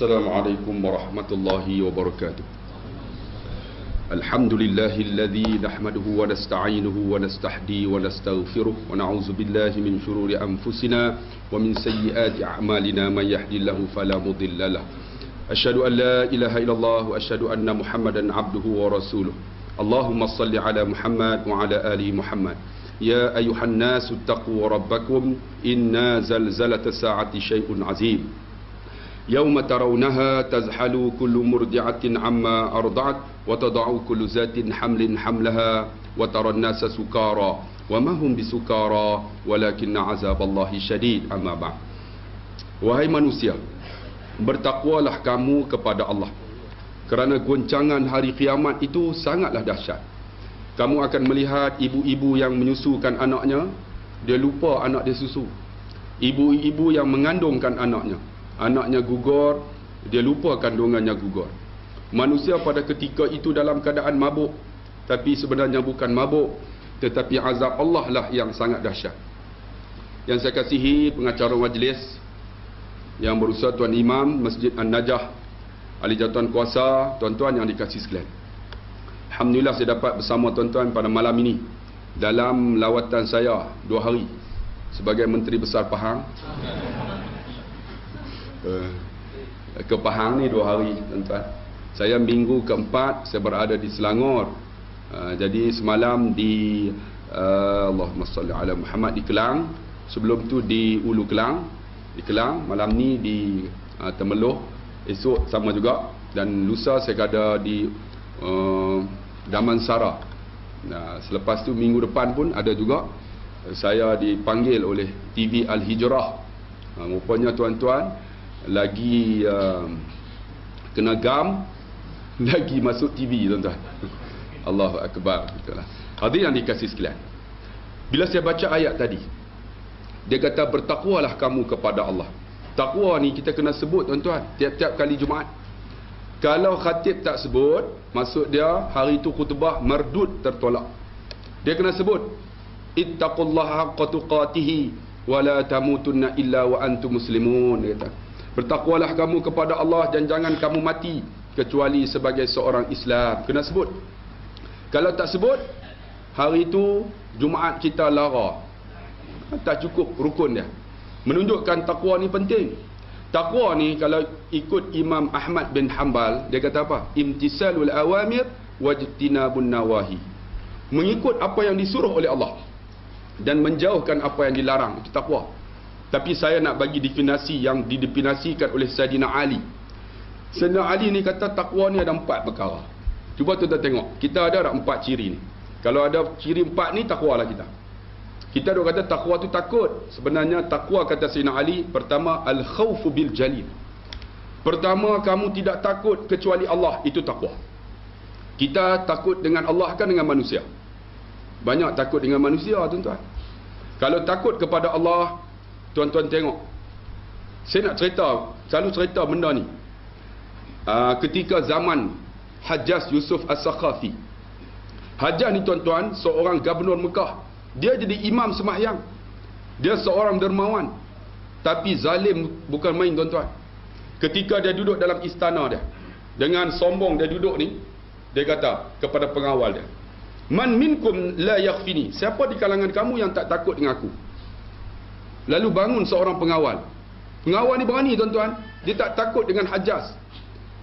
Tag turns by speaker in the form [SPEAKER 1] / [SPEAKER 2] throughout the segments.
[SPEAKER 1] Assalamualaikum warahmatullahi wabarakatuh. Alhamdulillahilladzi nahmaduhu wa nasta'inuhu wa nastahdi wa nastaghfiruh wa na'udzu billahi min shururi anfusina wa min sayyiati a'malina man yahdihillahu fala mudilla lahu. Asyhadu an la ilaha illallah wa asyhadu anna Muhammadan 'abduhu wa rasuluh. Allahumma shalli ala Muhammad wa ala ali Muhammad. Ya ayuhan nasu taqu rabbakum inna zalzalata sa'ati syai'un 'azim. Yauma tarawnaha tazhalu kullu murdi'atin amma arda'at wa tada'u kullu zatin hamlin hamlaha wa taran nasa sukara wa ma hum bisukara walakinna 'azaballahi syadid. Amma ba'd. Wahai manusia, bertakwalah kamu kepada Allah, kerana goncangan hari kiamat itu sangatlah dahsyat. Kamu akan melihat ibu-ibu yang menyusukan anaknya, dia lupa anak dia susu. Ibu-ibu yang mengandungkan anaknya gugur, dia lupa kandungannya gugur. Manusia pada ketika itu dalam keadaan mabuk, tapi sebenarnya bukan mabuk, tetapi azab Allah lah yang sangat dahsyat. Yang saya kasihi pengacara majlis yang berusaha Tuan Imam Masjid An-Najah, ahli jawatan kuasa, tuan-tuan yang dikasihi sekalian. Alhamdulillah saya dapat bersama tuan-tuan pada malam ini dalam lawatan saya 2 hari sebagai Menteri Besar Pahang. Ke Pahang ni 2 hari tuan-tuan. Saya minggu keempat saya berada di Selangor. Jadi semalam di Allahumma salli ala Muhammad di Kelang, sebelum tu di Ulu Kelang, malam ni di Temeloh, esok sama juga, dan lusa saya ada di Damansara. Selepas tu minggu depan pun ada juga saya dipanggil oleh TV Al-Hijrah. Rupanya tuan-tuan lagi kena gam, lagi masuk TV tuan-tuan. Allahu Akbar. Hadirin yang dikasihi sekalian, bila saya baca ayat tadi, dia kata bertakwalah kamu kepada Allah. Takwa ni kita kena sebut tuan-tuan tiap-tiap kali Jumaat. Kalau khatib tak sebut, maksud dia hari itu khutbah mardud, tertolak. Dia kena sebut ittaqullaha haqqa tuqatih wa la tamutunna illa wa antum muslimun. Dia kata bertakwalah kamu kepada Allah dan jangan kamu mati kecuali sebagai seorang Islam. Kena sebut. Kalau tak sebut, hari itu Jumaat kita lara. Tak cukup rukun dia. Menunjukkan takwa ni penting. Takwa ni kalau ikut Imam Ahmad bin Hanbal, dia kata apa? Imtisalul awamir wajtinabun nawahi. Mengikut apa yang disuruh oleh Allah dan menjauhkan apa yang dilarang. Itu takwa. Tapi saya nak bagi definisi yang didefinisikan oleh Sayyidina Ali. Sayyidina Ali ni kata takwa ni ada 4 perkara. Cuba tuan-tuan tengok, kita ada 4 ciri ni. Kalau ada ciri 4 ni, takwalah kita. Kita duk kata takwa tu takut. Sebenarnya takwa kata Sayyidina Ali, pertama al-khawfu bil jalil. Pertama, kamu tidak takut kecuali Allah, itu takwa. Kita takut dengan Allah kan dengan manusia. Banyak takut dengan manusia tuan-tuan. Kalau takut kepada Allah, tuan-tuan tengok, saya nak cerita, selalu cerita benda ni. Ketika zaman Hajjaj Yusuf As-Sakhafi. Hajjaj ni tuan-tuan seorang gubernur Mekah. Dia jadi imam sembahyang. Dia seorang dermawan, tapi zalim bukan main tuan-tuan. Ketika dia duduk dalam istana dia, dengan sombong dia duduk ni, dia kata kepada pengawal dia, man minkum la yakhfini, siapa di kalangan kamu yang tak takut dengan aku? Lalu bangun seorang pengawal. Pengawal ni berani tuan-tuan, dia tak takut dengan Hajjaj.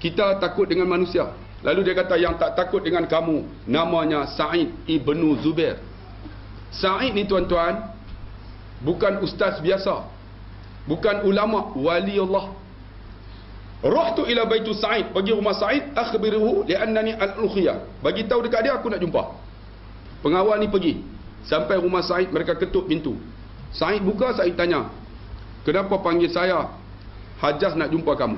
[SPEAKER 1] Kita takut dengan manusia. Lalu dia kata yang tak takut dengan kamu namanya Sa'id ibnu Zubair. Sa'id ni tuan-tuan bukan ustaz biasa, bukan ulama, wali Allah. Rahtu ila baitu Sa'id, pergi rumah Sa'id, akhbiruhu li'annani al-ukhiyah, bagi tahu dekat dia aku nak jumpa. Pengawal ni pergi sampai rumah Sa'id, mereka ketuk pintu. Sa'id buka, Sa'id tanya, kenapa panggil saya? Hajjaj nak jumpa kamu.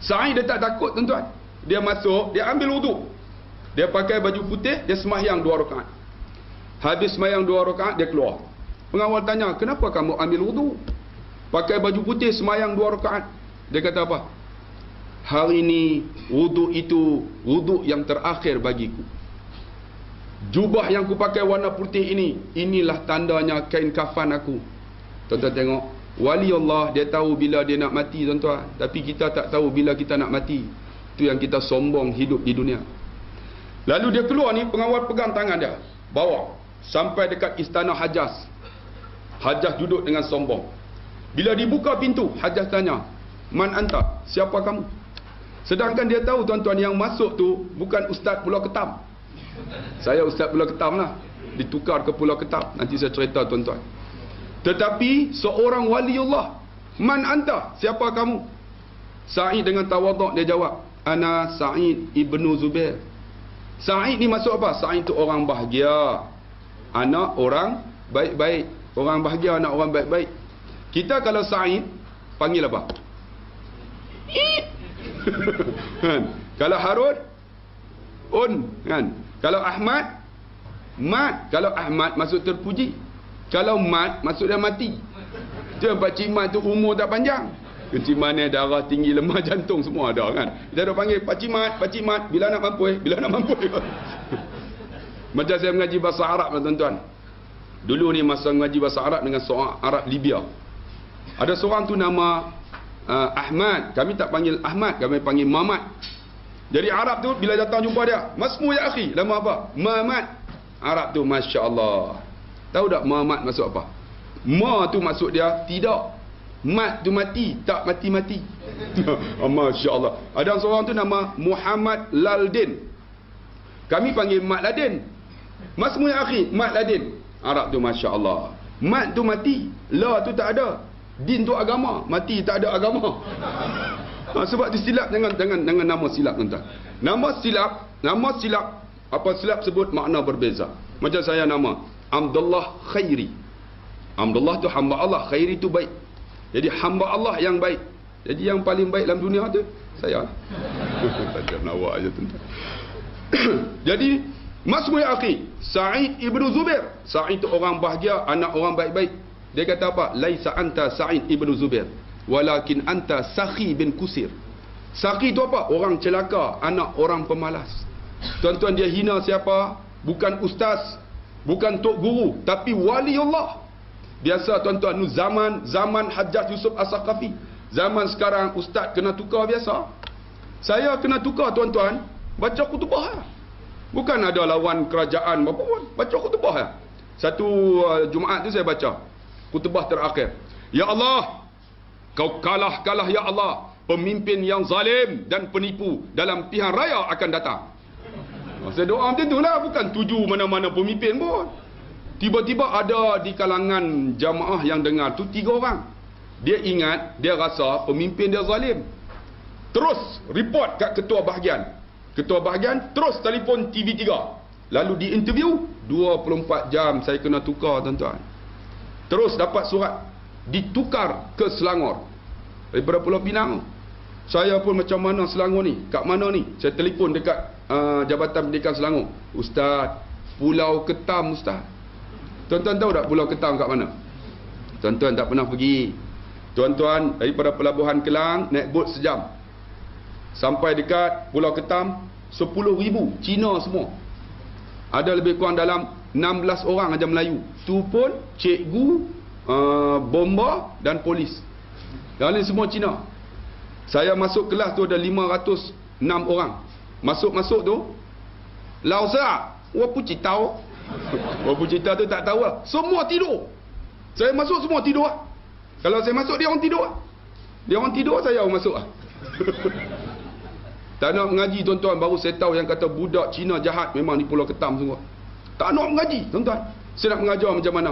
[SPEAKER 1] Sa'id dia tak takut tuan-tuan. Dia masuk, dia ambil wuduk, dia pakai baju putih, dia sembahyang 2 rakaat. Habis sembahyang 2 rakaat, dia keluar. Pengawal tanya, kenapa kamu ambil wuduk, pakai baju putih, sembahyang 2 rakaat? Dia kata apa? Hari ini wuduk itu wuduk yang terakhir bagiku. Jubah yang ku pakai warna putih ini, inilah tandanya kain kafan aku. Tuan-tuan tengok, Wali Allah dia tahu bila dia nak mati, tuan-tuan. Tapi kita tak tahu bila kita nak mati. Itu yang kita sombong hidup di dunia. Lalu dia keluar ni, pengawal pegang tangan dia, bawa sampai dekat istana Hajjaj. Hajjaj duduk dengan sombong. Bila dibuka pintu, Hajjaj tanya, "Man anta? Siapa kamu?" Sedangkan dia tahu, tuan-tuan, yang masuk tu bukan Ustaz Pulau Ketam. Saya Ustaz Pulau Ketam lah, ditukar ke Pulau Ketam. Nanti saya cerita, tuan-tuan. Tetapi seorang waliullah. "Man anta? Siapa kamu?" Sa'id dengan tawaduk dia jawab, "Ana Sa'id ibnu Zubair." Sa'id ni maksud apa? Sa'id tu orang bahagia, anak orang baik-baik. Orang bahagia, anak orang baik-baik. Kita kalau Sa'id panggil apa? Kan? Kalau Harun, kan? Kalau Ahmad, Mat. Kalau Ahmad maksud terpuji. Kalau Mat maksud dia mati. Itu yang Pakcik Mat tu umur tak panjang. Kencimannya, darah tinggi, lemah jantung semua ada, kan? Kita dah panggil Pakcik Mat, bila nak mampu, bila nak mampu. Macam saya mengaji bahasa Arab, tuan-tuan. Dulu ni masa mengaji bahasa Arab dengan seorang Arab Libya. Ada seorang tu nama Ahmad. Kami tak panggil Ahmad, kami panggil Mamat. Jadi Arab tu bila datang jumpa dia, "Masmu ya akhi?" Nama apa? "Mamat." Arab tu, Masya Allah. Tahu tak Mamat maksud apa? Ma tu maksud dia tidak. Mat tu mati, tak mati-mati. Masya Allah. Ada seorang tu nama Muhammad Laldin. Kami panggil Mat Ladin. "Masmu ya akhi?" "Mat Ladin." Arab tu, Masya Allah. Mat tu mati, la tu tak ada. Din tu agama, mati tak ada agama. Sebab tu silap, jangan nama silap, tuan-tuan. Nama silap, apa silap sebut makna berbeza. Macam saya nama Abdullah Khairi. Abdullah tu hamba Allah, Khairi tu baik. Jadi hamba Allah yang baik. Jadi yang paling baik dalam dunia tu saya. Tajam nawak aja, tuan-tuan. Jadi Masmu ya akhi, Sa'id ibnu Zubair. Sa'id tu orang bahagia, anak orang baik-baik. Dia kata apa? "Laisa anta Sa'id ibnu Zubair, walakin anta Sakhi bin Kusir." Sakhi tu apa? Orang celaka, anak orang pemalas. Tuan-tuan, dia hina siapa? Bukan ustaz, bukan tok guru, tapi wali Allah. Biasa, tuan-tuan, nu zaman Hajjaj Yusuf As-Saqafi. Zaman sekarang ustaz kena tukar biasa. Saya kena tukar, tuan-tuan, baca khutbah. Bukan ada lawan kerajaan apa pun, baca khutbah. Satu Jumaat tu saya baca khutbah terakhir. "Ya Allah, kau kalah ya Allah. Pemimpin yang zalim dan penipu dalam pilihan raya akan datang." Saya doa macam itulah, bukan tuju mana-mana pemimpin pun. Tiba-tiba ada di kalangan jamaah yang dengar tu 3 orang. Dia ingat, dia rasa pemimpin dia zalim. Terus report kat ketua bahagian. Ketua bahagian terus telefon TV3. Lalu diinterview, 24 jam saya kena tukar, tuan-tuan. Terus dapat surat ditukar ke Selangor daripada Pulau Pinang. Saya pun macam mana Selangor ni? Kat mana ni? Saya telefon dekat Jabatan Pendidikan Selangor. "Ustaz, Pulau Ketam, Ustaz." Tuan-tuan tahu tak Pulau Ketam kat mana? Tuan-tuan tak pernah pergi. Tuan-tuan daripada Pelabuhan Kelang naik bot sejam. Sampai dekat Pulau Ketam, 10,000 Cina semua. Ada lebih kurang dalam 16 orang aja Melayu. Tu pun cikgu, bomba dan polis. Dan ini semua Cina. Saya masuk kelas tu ada 506 orang. Masuk-masuk tu, "Lao sa, wa pu ci tao." Wa pu ci tao tu tak tahu lah. Semua tidur. Saya masuk semua tidur lah. Kalau saya masuk dia orang tidur lah. Dia orang tidur, saya orang masuk lah. Tak nak mengaji, tuan-tuan. Baru saya tahu yang kata budak Cina jahat memang di Pulau Ketam semua. Tak nak mengaji, tuan-tuan. Saya nak mengajar macam mana?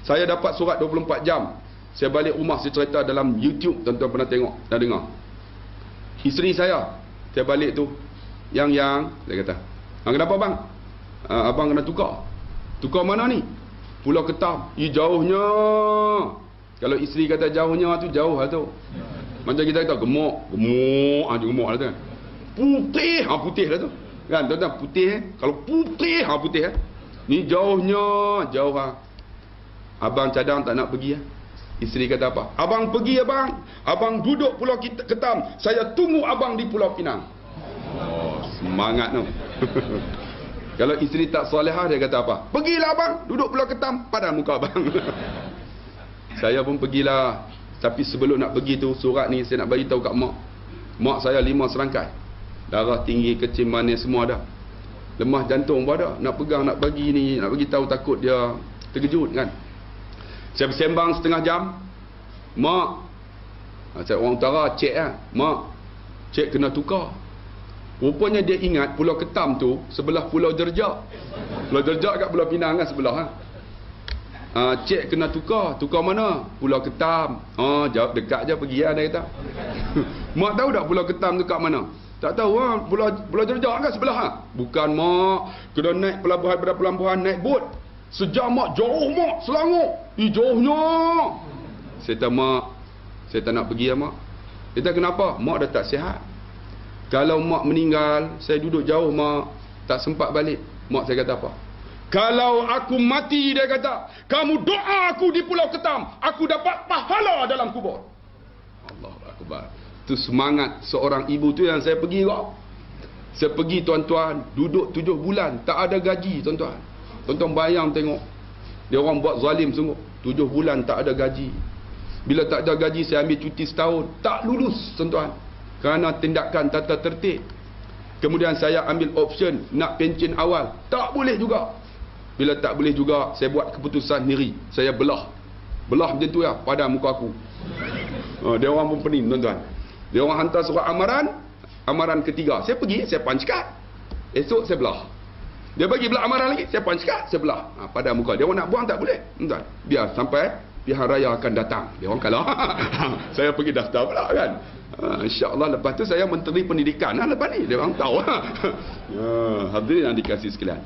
[SPEAKER 1] Saya dapat surat 24 jam. Saya balik rumah, saya cerita dalam YouTube. Tuan-tuan pernah tengok dan dengar. Isteri saya balik tu, Yang dia kata, "Kenapa bang? Abang kena tukar." "Tukar mana ni?" "Pulau Ketam." "Jauhnya." Kalau isteri kata jauhnya tu, jauh lah tu. Macam kita kata gemuk lah tu. Putih, putih lah tu. Kan, tuan-tuan, putih. Kalau putih, putih. Ni jauhnya, jauh lah. Abang cadang tak nak pergi. Isteri kata apa? "Abang pergi, abang. Abang duduk Pulau Ketam. Saya tunggu abang di Pulau Pinang." Oh, semangat tu. Kalau isteri tak solehah, dia kata apa? "Pergilah abang, duduk Pulau Ketam, padan muka abang." Saya pun pergilah. Tapi sebelum nak pergi tu, surat ni saya nak bagi tahu kat mak. Mak saya 5 serangkai. Darah tinggi, kecil, manis semua ada. Lemah jantung pun ada. Nak pegang, nak bagi ni, nak bagi tahu, takut dia terkejut kan. Saya bersembang setengah jam. Mak, saya orang utara, cik lah. Mak, cik kena tukar. Rupanya dia ingat Pulau Ketam tu sebelah Pulau Derjak. Pulau Derjak kat Pulau Pinang kan sebelah kan. Cik kena tukar. Tukar mana? Pulau Ketam. Jawab dekat je, pergi lah dia kata. Mak tahu tak Pulau Ketam tu kat mana? Tak tahu ha? Pulau Derjak kan sebelah ha? Bukan mak. Kena naik pelabuhan, pada pelabuhan naik bot. Sejam mak, jauh mak, Selangor. Jauhnya. Saya kata mak, saya tak nak pergi lah mak. Dia kata kenapa? Mak dah tak sihat. Kalau mak meninggal, saya duduk jauh mak, tak sempat balik. Mak saya kata apa? Kalau aku mati, dia kata, kamu doa aku di Pulau Ketam, aku dapat pahala dalam kubur. Allahu Akbar. Itu semangat seorang ibu tu yang saya pergi kok. Saya pergi tuan-tuan, duduk 7 bulan, tak ada gaji tuan-tuan. Tuan-tuan bayang tengok. Dia orang buat zalim sungguh. 7 bulan tak ada gaji. Bila tak ada gaji, saya ambil cuti setahun, tak lulus tuan-tuan. Kerana tindakan tata tertib. Kemudian saya ambil option nak pencen awal, tak boleh juga. Bila tak boleh juga, saya buat keputusan sendiri. Saya belah macam tu ya, pada muka aku. Dia orang pun pening tuan-tuan. Dia orang hantar surat amaran ketiga. Saya pergi, saya punch card. Esok saya belah. Dia bagi belah amaran lagi, saya punch card, saya belah. Pada muka. Dia orang nak buang tak boleh tuan-tuan. Biar sampai pilihan raya akan datang. Dia orang kalah. Saya pergi daftar pula kan. InsyaAllah lepas tu saya Menteri Pendidikan lah lepas ni. Dia orang tahu. Hadirin yang dikasih sekalian.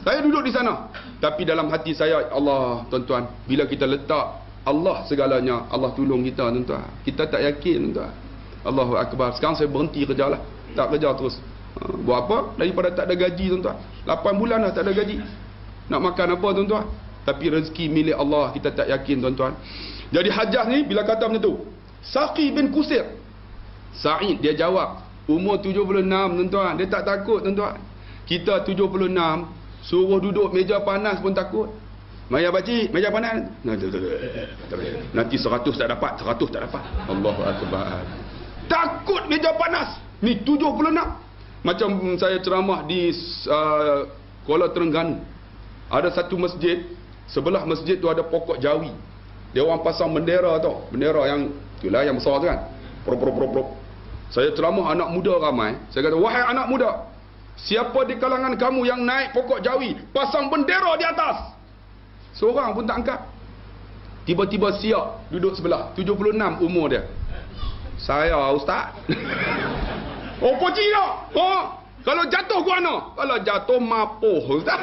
[SPEAKER 1] Saya duduk di sana. Tapi dalam hati saya, Allah tuan-tuan, bila kita letak Allah segalanya, Allah tolong kita tuan-tuan. Kita tak yakin tuan-tuan. Allahu Akbar. Sekarang saya berhenti kerja lah. Tak kerja terus. Buat apa? Daripada tak ada gaji tuan-tuan. 8 bulan dah tak ada gaji. Nak makan apa tuan-tuan? Tapi rezeki milik Allah, kita tak yakin tuan-tuan. Jadi Hajjah ni bila kata macam tu, Saqi bin Qusir, Sa'id dia jawab, umur 76 tuan-tuan, dia tak takut tuan-tuan. Kita 76, suruh duduk meja panas pun takut. Maya pakcik, meja panas. Nanti 100 tak dapat, 100 tak dapat. Allahu Akbar. Takut meja panas. Ni 76. Macam saya ceramah di Kuala Terengganu. Ada satu masjid, sebelah masjid tu ada pokok jawi. Dia orang pasang bendera tau. Bendera yang itulah yang besar tu kan. Prop. Saya ceramah anak muda ramai. Saya kata, wahai anak muda, siapa di kalangan kamu yang naik pokok jawi, pasang bendera di atas? Seorang pun tak angkat. Tiba-tiba siap duduk sebelah. 76 umur dia. Saya ustaz. Oh poci tak? Kalau jatuh ke mana? Kalau jatuh mapuh ustaz.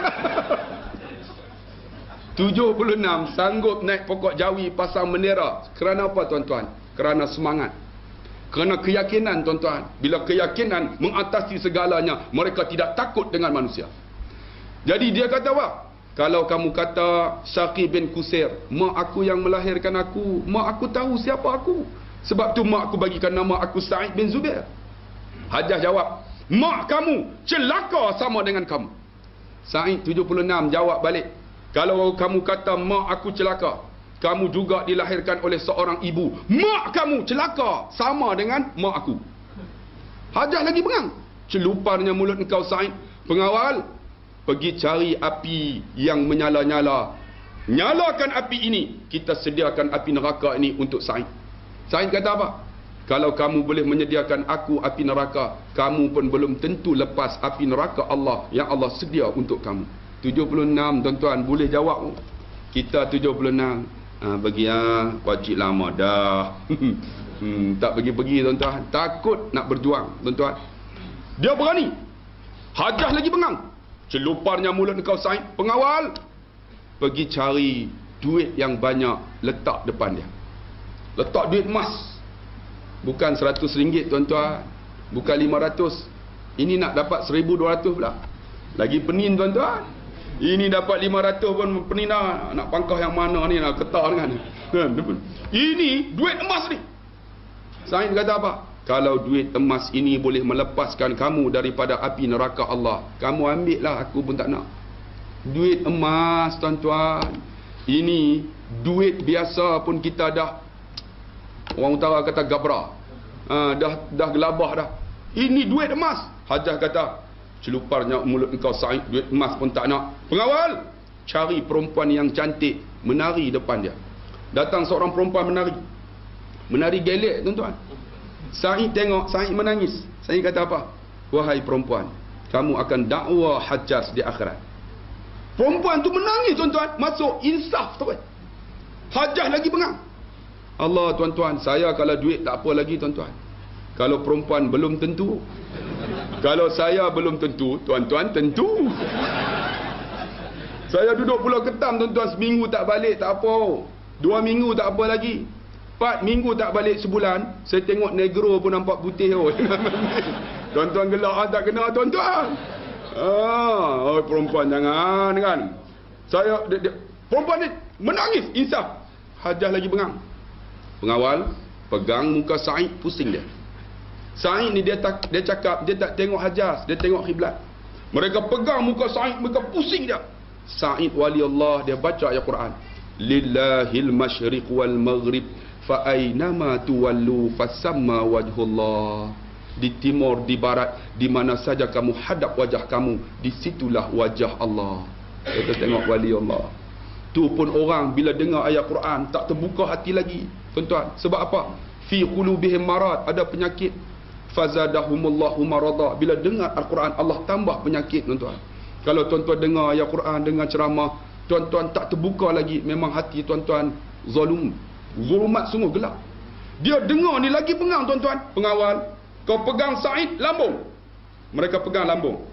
[SPEAKER 1] 76 sanggup naik pokok jawi, pasang bendera. Kerana apa tuan-tuan? Kerana semangat. Kerana keyakinan tuan-tuan. Bila keyakinan mengatasi segalanya, mereka tidak takut dengan manusia. Jadi dia kata apa? Kalau kamu kata Saqi bin Qusir, mak aku yang melahirkan aku, mak aku tahu siapa aku. Sebab tu mak aku bagikan nama aku Sa'id bin Zubair. Hajjah jawab, mak kamu celaka sama dengan kamu. Sa'id 76 jawab balik, kalau kamu kata mak aku celaka, kamu juga dilahirkan oleh seorang ibu. Mak kamu celaka sama dengan mak aku. Hajjah lagi bengang. Celuparnya mulut engkau Sa'id. Pengawal, pergi cari api yang menyala-nyala. Nyalakan api ini. Kita sediakan api neraka ini untuk Sa'id. Sa'id kata apa? Kalau kamu boleh menyediakan aku api neraka, kamu pun belum tentu lepas api neraka Allah yang Allah sedia untuk kamu. 76 tuan-tuan boleh jawab. Kita 76. Bagi pakcik lama dah. Tak pergi-pergi tuan-tuan. Takut nak berjuang tuan-tuan. Dia berani. Hajjah lagi bengang. Celuparnya mulut engkau Sa'id. Pengawal, pergi cari duit yang banyak, letak depan dia. Letak duit emas. Bukan RM100 tuan-tuan. Bukan 500. Ini nak dapat 1,200 pula. Lagi penin tuan-tuan. Ini dapat 500 pun penin dah. Nak pangkah yang mana ni, nak ketar dengan. Ini duit emas ni. Sa'id kata apa? Kalau duit emas ini boleh melepaskan kamu daripada api neraka Allah, kamu ambil lah, aku pun tak nak. Duit emas tuan-tuan, ini Duit biasa pun kita dah, orang utara kata gabra, dah gelabah dah. Ini duit emas. Hajah kata, celuparnya mulut engkau Sa'id, duit emas pun tak nak. Pengawal, cari perempuan yang cantik, menari depan dia. Datang seorang perempuan menari gelek, tuan-tuan. Sa'id tengok, Sa'id menangis. Sa'id kata apa? Wahai perempuan, kamu akan dakwa Hajjaj di akhirat. Perempuan tu menangis, tuan-tuan. Masuk insaf, tuan. Hajjaj lagi bengang. Allah, tuan-tuan, saya kalau duit tak apa lagi, tuan-tuan. Kalau perempuan belum tentu. Kalau saya belum tentu, tuan-tuan tentu. Saya duduk Pulau Ketam, tuan-tuan, seminggu tak balik tak apa. 2 minggu tak apa lagi. 4 minggu tak balik sebulan, saya tengok negro pun nampak putih. Tuan-tuan gelak tak kena, tuan-tuan. Perempuan jangan kan. Saya perempuan ni menangis insaf. Hajjaj lagi bengang. Pengawal pegang muka Sa'id, pusing dia. Sa'id ni dia cakap dia tak tengok Hajjaj, dia tengok kiblat. Mereka pegang muka Sa'id, mereka pusing dia. Sa'id wali Allah, dia baca ayat Quran. Lillahil masyriq wal maghrib fa aynama tuwallu fasamma wajhullah. Di timur, di barat, di mana saja kamu hadap wajah kamu, di situlah wajah Allah. Kita tengok wali Allah. Tu pun orang bila dengar ayat Quran tak terbuka hati lagi, tuan-tuan. Sebab apa? Fi qulubihim marad, ada penyakit. Fazadahumullahu marada. Bila dengar Al-Quran, Allah tambah penyakit, tuan-tuan. Kalau tuan-tuan dengar ayat Quran, dengar ceramah, tuan-tuan tak terbuka lagi, memang hati tuan-tuan zalum. Zulumat semua gelap. Dia dengar ni lagi bengang, tuan-tuan. Pengawal, kau pegang Sa'id, lambung. Mereka pegang lambung.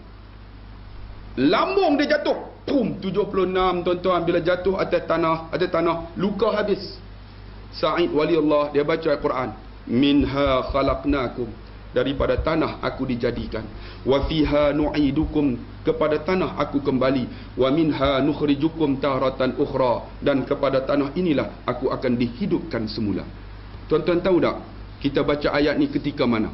[SPEAKER 1] Lambung dia jatuh. Pum, 76, tuan-tuan. Bila jatuh atas tanah, luka habis. Sa'id wali Allah, dia baca Al-Quran. Minha khalaqnakum. Daripada tanah aku dijadikan. Wa fiha nu'idukum. Kepada tanah aku kembali. Wa minha nukhrijukum taratan ukhra. Dan kepada tanah inilah aku akan dihidupkan semula. Tuan-tuan tahu tak? Kita baca ayat ni ketika mana?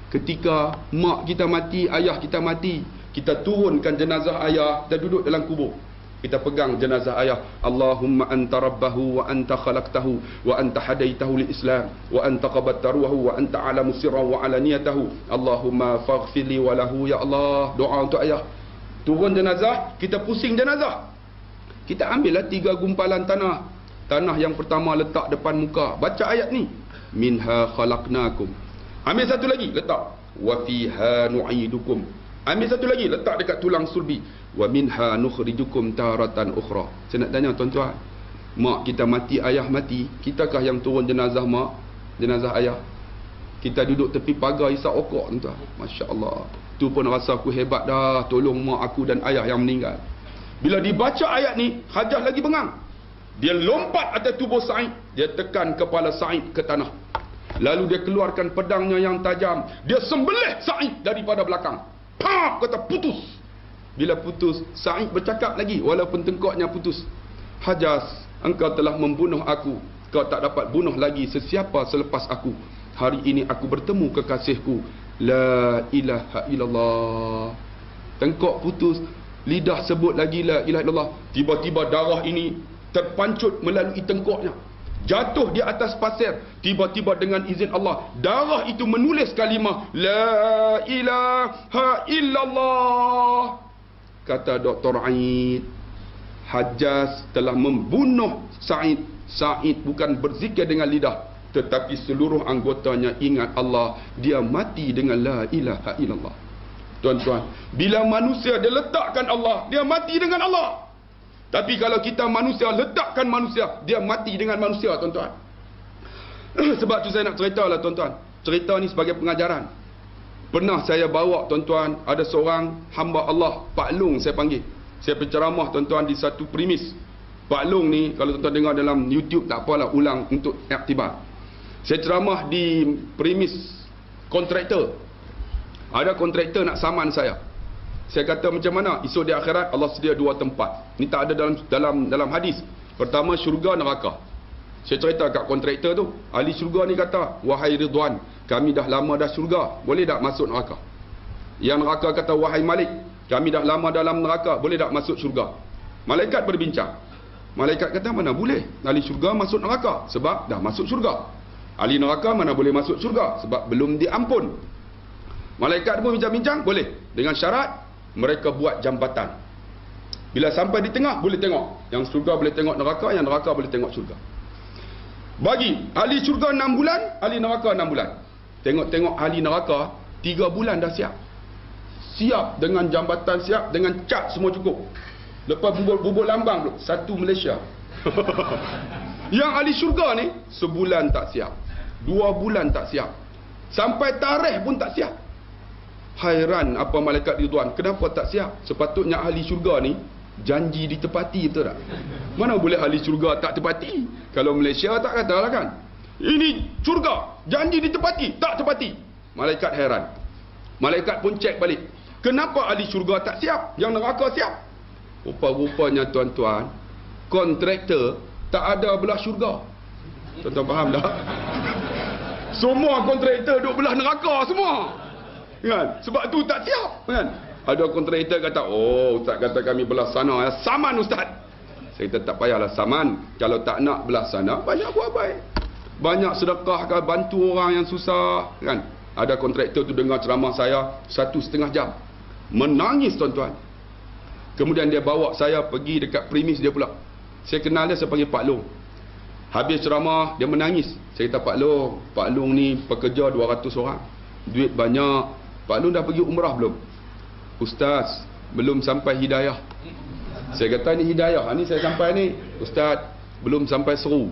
[SPEAKER 1] Ketika mak kita mati, ayah kita mati. Kita turunkan jenazah ayah, kita duduk dalam kubur. Kita pegang jenazah ayah. Allahumma anta rabbahu wa anta khalaqtahu wa anta hadaitahu lil Islam wa anta qabatta ruhahu wa anta alamu sirra wa alaniyatahu. Allahumma faghfirli wa lahu ya Allah. Doa untuk ayah. Turun jenazah, kita pusing jenazah. Kita ambillah 3 gumpalan tanah. Tanah yang pertama letak depan muka. Baca ayat ni. Minha khalaqnakum. Ambil satu lagi, letak. Wa fiha nu'idukum. Ambil satu lagi, letak dekat tulang sulbi. Wa minha nukhrijukum taratan ukhra. Saya nak tanya tuan-tuan, mak kita mati, ayah mati, kitakah yang turun jenazah mak, jenazah ayah? Kita duduk tepi pagar isap okok, tuan-tuan. Masya-Allah. Tu pun rasa aku hebat dah, tolong mak aku dan ayah yang meninggal. Bila dibaca ayat ni, Hajjaj lagi bengang. Dia lompat atas tubuh Sa'id, dia tekan kepala Sa'id ke tanah. Lalu dia keluarkan pedangnya yang tajam, dia sembelih Sa'id daripada belakang. Pam, kata putus. Bila putus, Sa'id bercakap lagi walaupun tengkoknya putus. Hajjaj, engkau telah membunuh aku. Kau tak dapat bunuh lagi sesiapa selepas aku. Hari ini aku bertemu kekasihku. La ilaha illallah. Tengkok putus, lidah sebut lagi la ilaha illallah. Tiba-tiba darah ini terpancut melalui tengkoknya, jatuh di atas pasir. Tiba-tiba dengan izin Allah, darah itu menulis kalimah la ilaha illallah. Kata Dr. Aid, Hajjaj telah membunuh Sa'id. Sa'id bukan berzikir dengan lidah, tetapi seluruh anggotanya ingat Allah. Dia mati dengan la ilaha illallah. Tuan-tuan, bila manusia dia letakkan Allah, dia mati dengan Allah. Tapi kalau kita manusia letakkan manusia, dia mati dengan manusia, tuan-tuan. Sebab tu saya nak cerita lah, tuan-tuan. Cerita ni sebagai pengajaran. Pernah saya bawa, tuan-tuan, ada seorang hamba Allah, Pak Long saya panggil. Saya penceramah, tuan-tuan, di satu premis. Pak Long ni, kalau tuan-tuan dengar dalam YouTube, tak apalah, ulang untuk iktibar. Saya ceramah di premis kontraktor. Ada kontraktor nak saman saya. Saya kata macam mana? Esok di akhirat Allah sedia 2 tempat. Ni tak ada dalam hadis. Pertama syurga, neraka. Saya cerita kat kontraktor tu, ahli syurga ni kata, wahai Ridwan, kami dah lama dah syurga, boleh tak masuk neraka? Yang neraka kata, wahai Malik, kami dah lama dalam neraka, boleh tak masuk syurga? Malaikat berbincang. Malaikat kata mana boleh. Ahli syurga masuk neraka sebab dah masuk syurga. Ahli neraka mana boleh masuk syurga sebab belum diampun. Malaikat pun bincang-bincang, boleh. Dengan syarat mereka buat jambatan. Bila sampai di tengah boleh tengok. Yang syurga boleh tengok neraka, yang neraka boleh tengok syurga. Bagi ahli syurga 6 bulan, ahli neraka 6 bulan. Tengok-tengok ahli neraka 3 bulan dah siap. Siap dengan jambatan, siap dengan cat semua cukup. Lepas bubur lambang dulu, satu Malaysia. Yang ahli syurga ni sebulan tak siap, 2 bulan tak siap, sampai tarikh pun tak siap. Hairan apa malaikat Ridwan, kenapa tak siap? Sepatutnya ahli syurga ni janji ditepati, betul tak? Mana boleh ahli syurga tak tepati? Kalau Malaysia tak katalah kan. Ini syurga, janji ditepati, tak tepati. Malaikat hairan. Malaikat pun cek balik. Kenapa ahli syurga tak siap, yang neraka siap? Rupa-rupanya tuan-tuan, kontraktor tak ada belah syurga. Tuan-tuan faham tak? Semua kontraktor duduk belah neraka semua. Kan? Sebab tu tak siap. Kan? Ada kontraktor kata, oh ustaz kata kami belah sana. Saman ustaz. Saya kata tak payahlah saman. Kalau tak nak belah sana, banyak buat baik. Banyak sedekah, bantu orang yang susah. Kan? Ada kontraktor tu dengar ceramah saya 1,5 jam. Menangis tuan-tuan. Kemudian dia bawa saya pergi dekat premis dia pula. Saya kenal dia, saya panggil Pak Long. Habis ceramah, dia menangis. Saya kata, Pak Long ni pekerja 200 orang. Duit banyak. Pak Long dah pergi umrah belum? Ustaz, belum sampai hidayah. Saya kata, ni hidayah. Ni saya sampai ni. Ustaz, belum sampai seru.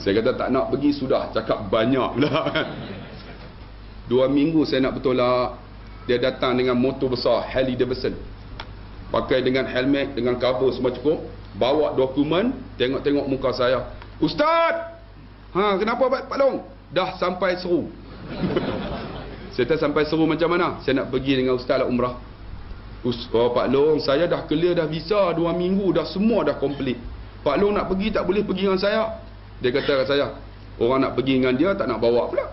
[SPEAKER 1] Saya kata, tak nak pergi sudah. Cakap banyak pula. 2 minggu saya nak bertolak. Dia datang dengan motor besar, Harley Davidson. Pakai dengan helmet, dengan cover semua cukup. Bawa dokumen, tengok-tengok muka saya. Ustaz! Kenapa Pak Long? Dah sampai seru. Saya kata sampai seru macam mana? Saya nak pergi dengan Ustaz lah umrah. Pak Long, saya dah clear dah visa 2 minggu, dah semua dah complete. Pak Long nak pergi, tak boleh pergi dengan saya. Dia kata kat saya, orang nak pergi dengan dia, tak nak bawa pula.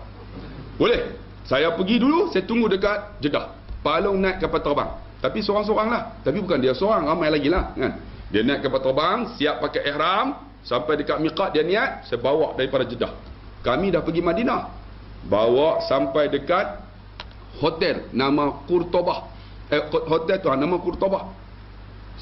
[SPEAKER 1] Boleh? Saya pergi dulu, saya tunggu dekat Jeddah. Pak Long naik kapal terbang. Tapi seorang-seorang lah. Tapi bukan dia seorang, ramai lagi lah. Kan? Dia naik kapal terbang, siap pakai ihram. Sampai dekat miqat dia niat, saya bawa daripada Jeddah. Kami dah pergi Madinah. Bawa sampai dekat hotel nama Qurtobah. Hotel tu nama Qurtobah.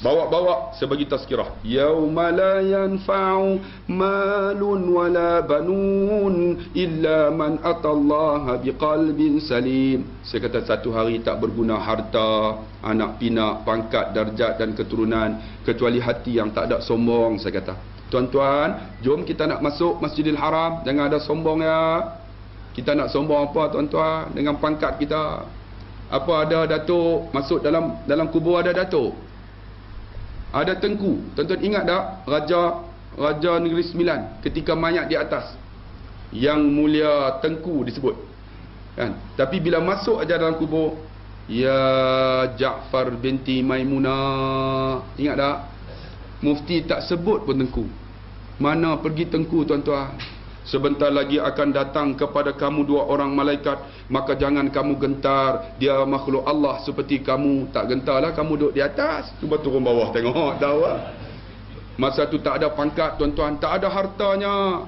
[SPEAKER 1] Bawa saya bagi tazkirah. Yauma la yanfa'u malun wala banun illa man atallaha biqalbin salim. Saya kata satu hari tak berguna harta, anak pinak, pangkat, darjat dan keturunan kecuali hati yang tak ada sombong. Saya kata, tuan-tuan, jom kita nak masuk Masjidil Haram, jangan ada sombong ya. Kita nak sombong apa tuan-tuan dengan pangkat kita? Apa ada datuk masuk dalam kubur ada datuk? Ada tengku. Tuan-tuan ingat tak Raja Negeri Sembilan ketika mayat di atas, Yang Mulia Tengku disebut. Kan? Tapi bila masuk aja dalam kubur, ya Ja'far binti Maimunah. Ingat tak? Mufti tak sebut pun Tengku. Mana pergi Tengku tuan-tuan? Sebentar lagi akan datang kepada kamu 2 orang malaikat, maka jangan kamu gentar. Dia makhluk Allah seperti kamu. Tak gentarlah, kamu duduk di atas. Cuba turun bawah tengok, tahu lah. Masa tu tak ada pangkat tuan-tuan, tak ada hartanya,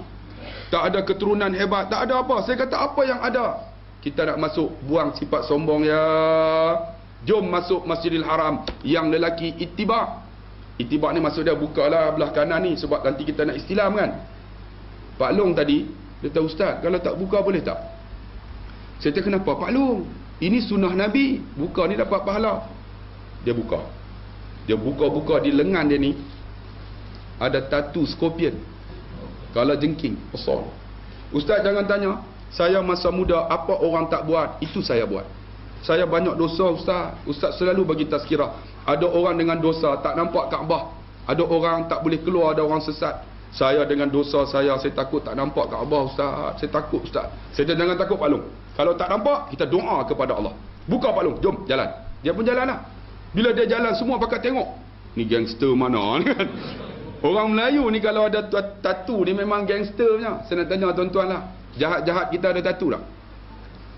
[SPEAKER 1] tak ada keturunan hebat, tak ada apa. Saya kata apa yang ada? Kita nak masuk, buang sifat sombong ya. Jom masuk Masjidil Haram. Yang lelaki ittiba'. Ittiba' ni maksud dia bukalah belah kanan ni sebab nanti kita nak istilam kan. Pak Long tadi, dia kata, Ustaz, kalau tak buka boleh tak? Saya kata, kenapa Pak Long? Ini sunnah Nabi. Buka ni dapat pahala. Dia buka. Dia buka-buka di lengan dia ni. Ada tatu scorpion. Kala jengking. Besar. Ustaz jangan tanya. Saya masa muda, apa orang tak buat, itu saya buat. Saya banyak dosa Ustaz. Ustaz selalu bagi tazkirah. Ada orang dengan dosa, tak nampak Kaabah. Ada orang tak boleh keluar, ada orang sesat. Saya dengan dosa saya takut tak nampak Kaabah Ustaz. Saya takut Ustaz. Saya jangan takut Pak Long. Kalau tak nampak, kita doa kepada Allah. Buka Pak Long, jom jalan. Dia pun jalan lah. Bila dia jalan, semua pakat tengok. Ni gangster mana ni kan? Orang Melayu ni kalau ada tatu ni memang gangsternya. Saya nak tanya tuan-tuan lah. Jahat-jahat kita ada tatu tak?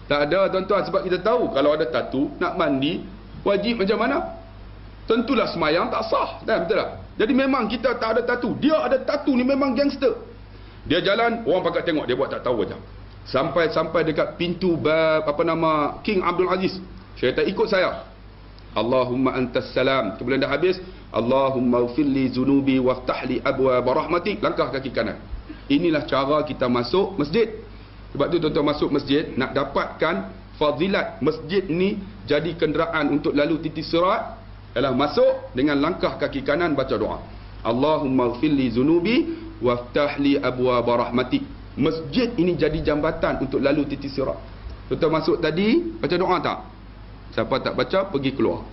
[SPEAKER 1] Tak ada tuan-tuan, sebab kita tahu kalau ada tatu, nak mandi, wajib macam mana? Tentulah semayang tak sah. Betul tak? Jadi memang kita tak ada tatu. Dia ada tatu ni memang gangster. Dia jalan, orang pakat tengok, dia buat tak tahu aja. Sampai dekat pintu King Abdul Aziz. Saya kata, ikut saya. Allahumma antas salam. Kemudian dah habis, Allahumma ufilli zunubi waftahli abwa barahmatik. Langkah kaki kanan. Inilah cara kita masuk masjid. Sebab tu tuan-tuan masuk masjid, nak dapatkan fadilat masjid ni jadi kenderaan untuk lalu titis sirat, ialah masuk dengan langkah kaki kanan baca doa. Allahumma ghfirli zunubi waftahli abwaaba rahmatik. Masjid ini jadi jambatan untuk lalu titis sirat. Tuan-tuan masuk tadi baca doa tak? Siapa tak baca pergi keluar.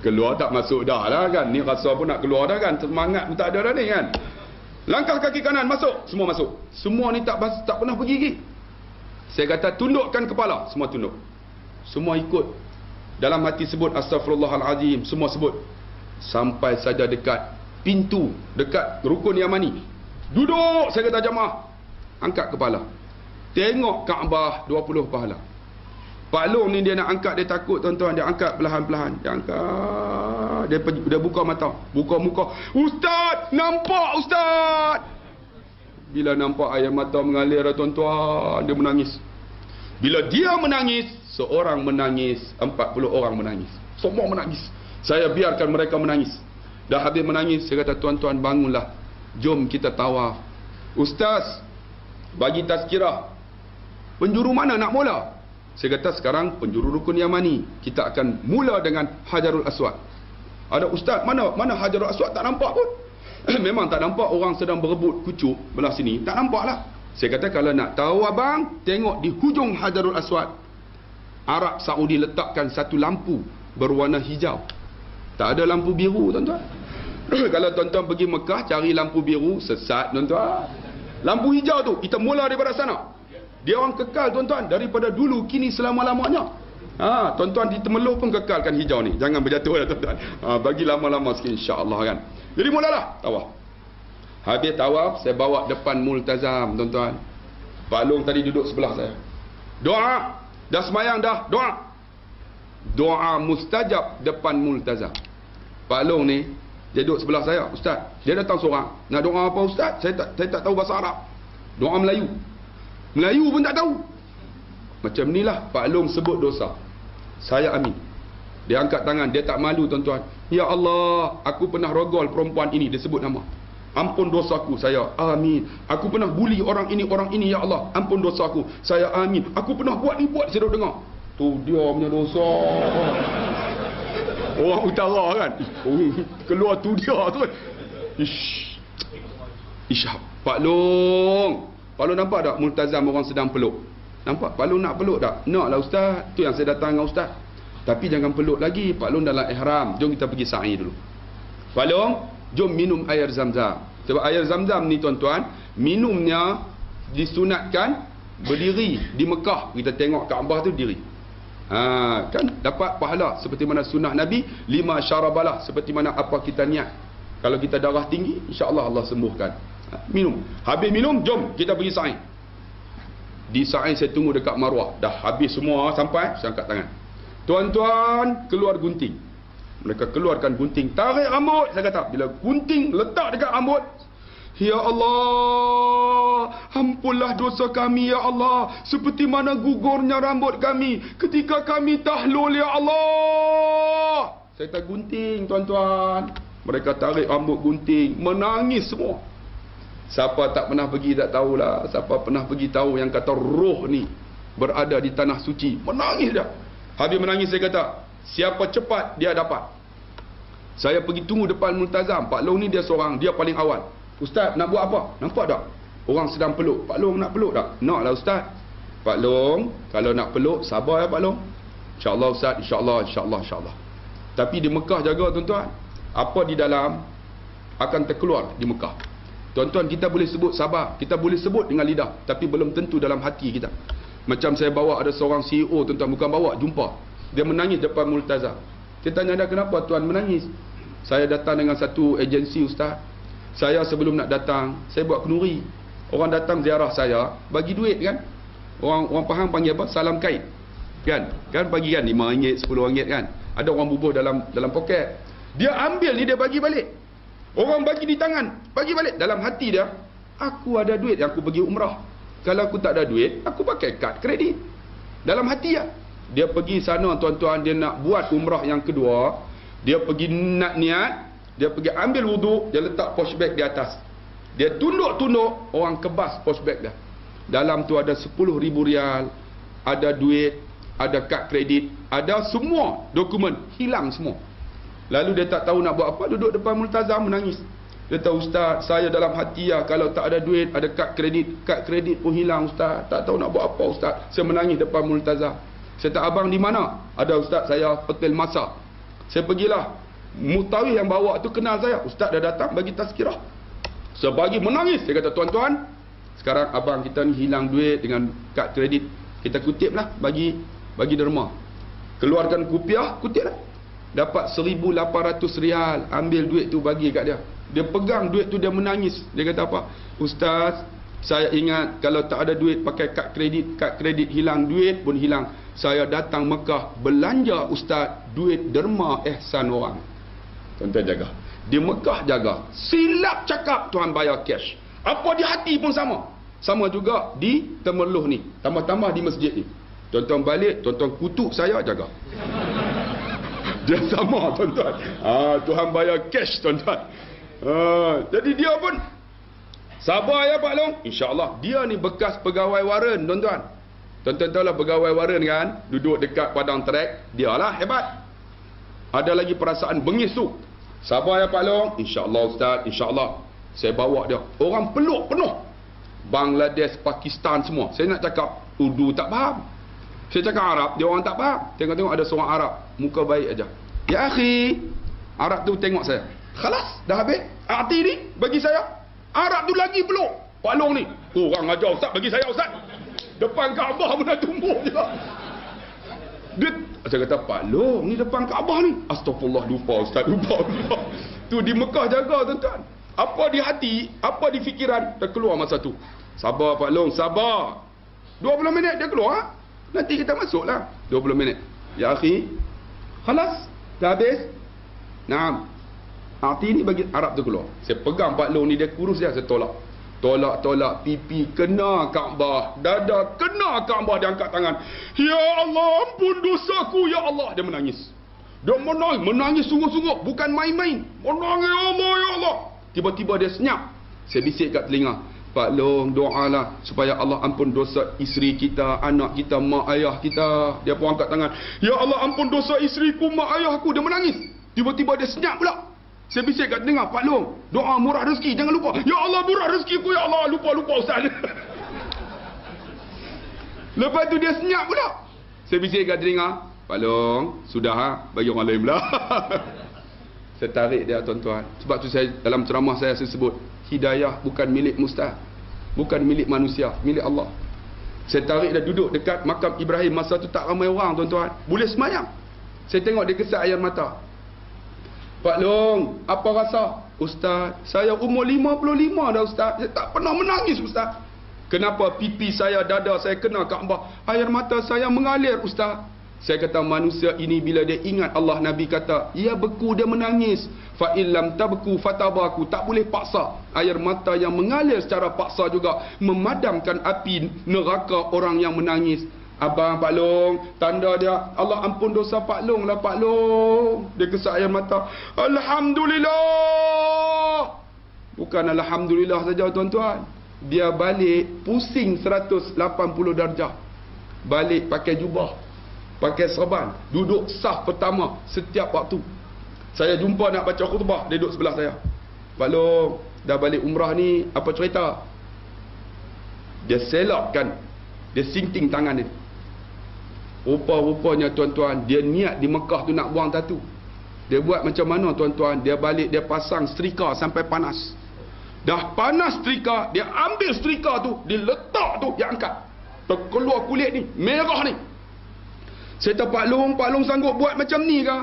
[SPEAKER 1] Keluar tak masuk dah lah kan. Ni rasa pun nak keluar dah kan. Semangat pun tak ada dah ni kan. Langkah kaki kanan masuk, semua masuk. Semua ni tak pernah pergi lagi. Saya kata tundukkan kepala, semua tunduk. Semua ikut. Dalam hati sebut astaghfirullahalazim, semua sebut. Sampai saja dekat pintu, dekat rukun Yamani. Duduk, saya kata jamaah. Angkat kepala. Tengok Kaabah 20 pahala. Pak Long ni dia nak angkat, dia takut tuan-tuan, dia angkat perlahan-perlahan. Dia angkat, dia buka mata, buka muka. Ustaz, nampak Ustaz. Bila nampak air mata mengalir tuan-tuan, dia menangis. Bila dia menangis, seorang menangis, 40 orang menangis. Semua menangis. Saya biarkan mereka menangis. Dah habis menangis, saya kata tuan-tuan bangunlah. Jom kita tawaf. Ustaz, bagi tazkirah. Penjuru mana nak mula? Saya kata sekarang penjuru rukun Yamani. Kita akan mula dengan Hajarul Aswad. Ada ustaz, mana Hajarul Aswad? Tak nampak pun. Memang tak nampak, orang sedang berebut kucuk belah sini. Tak nampak lah. Saya kata kalau nak tahu abang, tengok di hujung Hajarul Aswad. Arab Saudi letakkan satu lampu berwarna hijau. Tak ada lampu biru tuan-tuan. Kalau tuan-tuan pergi Mekah cari lampu biru, sesat tuan-tuan. Lampu hijau tu kita mula daripada sana. Dia orang kekal tuan-tuan, daripada dulu kini selama-lamanya. Tuan-tuan di Temeloh pun kekalkan hijau ni. Jangan berjatuh lah tuan-tuan. Bagi lama-lama sikit insya-Allah kan. Jadi mulalah tawaf. Habis tawaf, saya bawa depan multazam tuan-tuan. Pak Long tadi duduk sebelah saya. Doa, dah semayang dah, doa. Doa mustajab depan multazam. Pak Long ni dia duduk sebelah saya, ustaz. Dia datang seorang. Nak doa apa ustaz? Saya tak tahu bahasa Arab. Doa Melayu. Melayu pun tak tahu. Macam inilah Pak Long sebut dosa. Saya amin. Dia angkat tangan, dia tak malu tuan-tuan. Ya Allah, aku pernah rogol perempuan ini, dia sebut nama. Ampun dosaku, saya amin. Aku pernah bully orang ini, ya Allah. Ampun dosaku, saya amin. Aku pernah buat ni, saya dah dengar. Tu dia punya dosa. Orang utara kan. Keluar tu dia tu. Isyah. Pak Long nampak tak multazam orang sedang peluk? Nampak? Pak Long nak peluk tak? Nak lah ustaz. Tu yang saya datang dengan ustaz. Tapi jangan peluk lagi. Pak Long dalam ihram. Jom kita pergi sa'i dulu. Pak Long, jom minum air zam-zam. Sebab air zam-zam ni tuan-tuan, minumnya disunatkan berdiri di Mekah. Kita tengok Kaabah tu diri. Kan dapat pahala seperti mana sunnah Nabi, 5 syarabalah, seperti mana apa kita niat. Kalau kita darah tinggi, insya-Allah Allah sembuhkan. Minum. Habis minum, jom kita pergi sa'i. Di sa'i saya tunggu dekat Marwah. Dah habis semua sampai, saya angkat tangan. Tuan-tuan, keluar gunting. Mereka keluarkan gunting, tarik rambut. Saya kata, bila gunting letak dekat rambut, ya Allah, ampunlah dosa kami ya Allah, seperti mana gugurnya rambut kami ketika kami tahlul ya Allah. Saya kata gunting tuan-tuan. Mereka tarik rambut gunting, menangis semua. Siapa tak pernah pergi tak tahulah. Siapa pernah pergi tahu yang kata roh ni berada di tanah suci, menangis dah. Habis menangis saya kata, siapa cepat dia dapat. Saya pergi tunggu depan multazam. Pak Long ni dia seorang, dia paling awal. Ustaz nak buat apa? Nampak tak? Orang sedang peluk. Pak Long nak peluk tak? Nak lah ustaz. Pak Long, kalau nak peluk sabar ya Pak Long. InsyaAllah ustaz, insyaAllah. Tapi di Mekah jaga tuan-tuan. Apa di dalam akan terkeluar di Mekah. Tuan-tuan, kita boleh sebut sabar, kita boleh sebut dengan lidah, tapi belum tentu dalam hati kita. Macam saya bawa ada seorang CEO tuan-tuan, bukan bawa, jumpa. Dia menangis depan multazam. Saya tanya dia, kenapa tuan menangis? Saya datang dengan satu agensi ustaz. Saya sebelum nak datang, saya buat kenduri. Orang datang ziarah saya, bagi duit kan. Orang Pahang panggil apa? Salam kait. Kan bagi kan RM5, RM10 kan. Ada orang bubuh dalam poket. Dia ambil ni, dia bagi balik. Orang bagi di tangan, bagi balik. Dalam hati dia, aku ada duit yang aku pergi umrah. Kalau aku tak ada duit, aku pakai kad kredit. Dalam hati dia pergi sana tuan-tuan, dia nak buat umrah yang kedua. Dia pergi nak niat, dia pergi ambil wuduk, dia letak posh bag di atas. Dia tunduk-tunduk, orang kebas posh bag dia. Dalam tu ada 10,000 rial, ada duit, ada kad kredit, ada semua dokumen, hilang semua. Lalu dia tak tahu nak buat apa, duduk depan multazam menangis. Dia tahu, ustaz, saya dalam hati kalau tak ada duit, ada kad kredit pun hilang ustaz. Tak tahu nak buat apa ustaz. Saya menangis depan multazam. Saya tak, abang di mana? Ada ustaz, saya petil masa. Saya pergilah. Mutawif yang bawa tu kenal saya. Ustaz dah datang bagi tazkirah. Saya bagi menangis. Saya kata, tuan-tuan, sekarang abang kita ni hilang duit dengan kad kredit. Kita kutiplah bagi derma. Keluarkan kupiah, kutiplah. Dapat 1,800 rial. Ambil duit tu bagi kat dia. Dia pegang duit tu, dia menangis. Dia kata apa? Ustaz, saya ingat kalau tak ada duit pakai kad kredit hilang, duit pun hilang. Saya datang Mekah belanja ustaz, duit derma ihsan orang. Tuan-tuan jaga. Di Mekah jaga. Silap cakap Tuhan bayar cash. Apa di hati pun sama. Sama juga di Temerloh ni. Tambah-tambah di masjid ni. Tuan-tuan balik, tuan-tuan kutuk saya, jaga. Dia sama tuan-tuan. Tuhan bayar cash tuan-tuan. Jadi dia pun sabar ya Pak Long. InsyaAllah. Dia ni bekas pegawai Warren tuan-tuan. Tuan-tuan tahu lah pegawai Warren kan, duduk dekat padang trek. Dia lah hebat. Ada lagi perasaan bengis tu. Sabar ya Pak Long. InsyaAllah Ustaz, InsyaAllah. Saya bawa dia. Orang peluk penuh. Bangladesh, Pakistan semua. Saya nak cakap Urdu tak faham. Saya cakap Arab, dia orang tak faham. Tengok-tengok ada seorang Arab, muka baik aja. Ya akhi, Arab tu tengok saya. Khalas, dah habis. Arti ni bagi saya. Arab tu lagi peluk. Pak Long ni, orang ajar ustaz, bagi saya ustaz. Depan Kaabah pun dah tumbuh je. Saya kata, Pak Long ni depan Kaabah ni. Astagfirullah, lupa ustaz, lupa. Tu di Mekah jaga tuan-tuan. Apa di hati, apa di fikiran, dah keluar masa tu. Sabar Pak Long, sabar. 20 minit dia keluar. Nanti kita masuklah 20 minit. Ya akhi, khalas, dah habis. Naam. Arti ni bagi Arab tu keluar. Saya pegang Pak Long ni, dia kurus dia, saya tolak. Tolak, pipi kena Kaabah, dada kena Kaabah, dia angkat tangan. Ya Allah, ampun dosaku ya Allah. Dia menangis. Dia menangis sungguh-sungguh, bukan main-main. Menangis ya Allah, ya Allah. Tiba-tiba dia senyap. Saya bisik kat telinga, Pak Long, doalah supaya Allah ampun dosa isteri kita, anak kita, mak ayah kita. Dia pun angkat tangan. Ya Allah, ampun dosa isteriku, mak ayahku. Dia menangis. Tiba-tiba dia senyap pula. Saya bisik kat dengar, Pak Long, doa murah rezeki, jangan lupa. Ya Allah, murah rezekiku, ya Allah. Lupa ustaz. Lepas tu dia senyap pula. Saya bisik kat telinga, Pak Long, sudah bagi orang lain pula. Saya tarik dia tuan-tuan. Sebab tu saya dalam ceramah saya sebut, hidayah bukan milik mustahil. Bukan milik manusia, milik Allah. Saya tarik dia duduk dekat makam Ibrahim. Masa tu tak ramai orang tuan-tuan. Boleh semayang. Saya tengok dia kesat air mata. Pak Long, apa rasa? Ustaz, saya umur 55 dah Ustaz. Saya tak pernah menangis Ustaz. Kenapa pipi saya, dada saya kena Kaabah? Air mata saya mengalir Ustaz. Saya kata manusia ini bila dia ingat Allah, Nabi kata, ia beku, dia menangis. Fa illam tabku fatabaku, tak boleh paksa. Air mata yang mengalir secara paksa juga memadamkan api neraka orang yang menangis. Abang Pak Long, tanda dia, Allah ampun dosa Pak Long lah Pak Long. Dia kesat air mata. Alhamdulillah. Bukan Alhamdulillah saja tuan-tuan. Dia balik pusing 180 darjah. Balik pakai jubah, pakai serban, duduk saf pertama setiap waktu. Saya jumpa nak baca khutbah, dia duduk sebelah saya. Pak Long, dah balik umrah ni, apa cerita? Dia selapkan, dia sinting tangan dia. Rupa-rupanya tuan-tuan, dia niat di Mekah tu nak buang tatu. Dia buat macam mana tuan-tuan? Dia balik, dia pasang setrika sampai panas. Dah panas setrika, dia ambil setrika tu, dia letak tu, dia angkat. Terkeluar kulit ni, merah ni. Saya kata, Pak Long sanggup buat macam ni ke?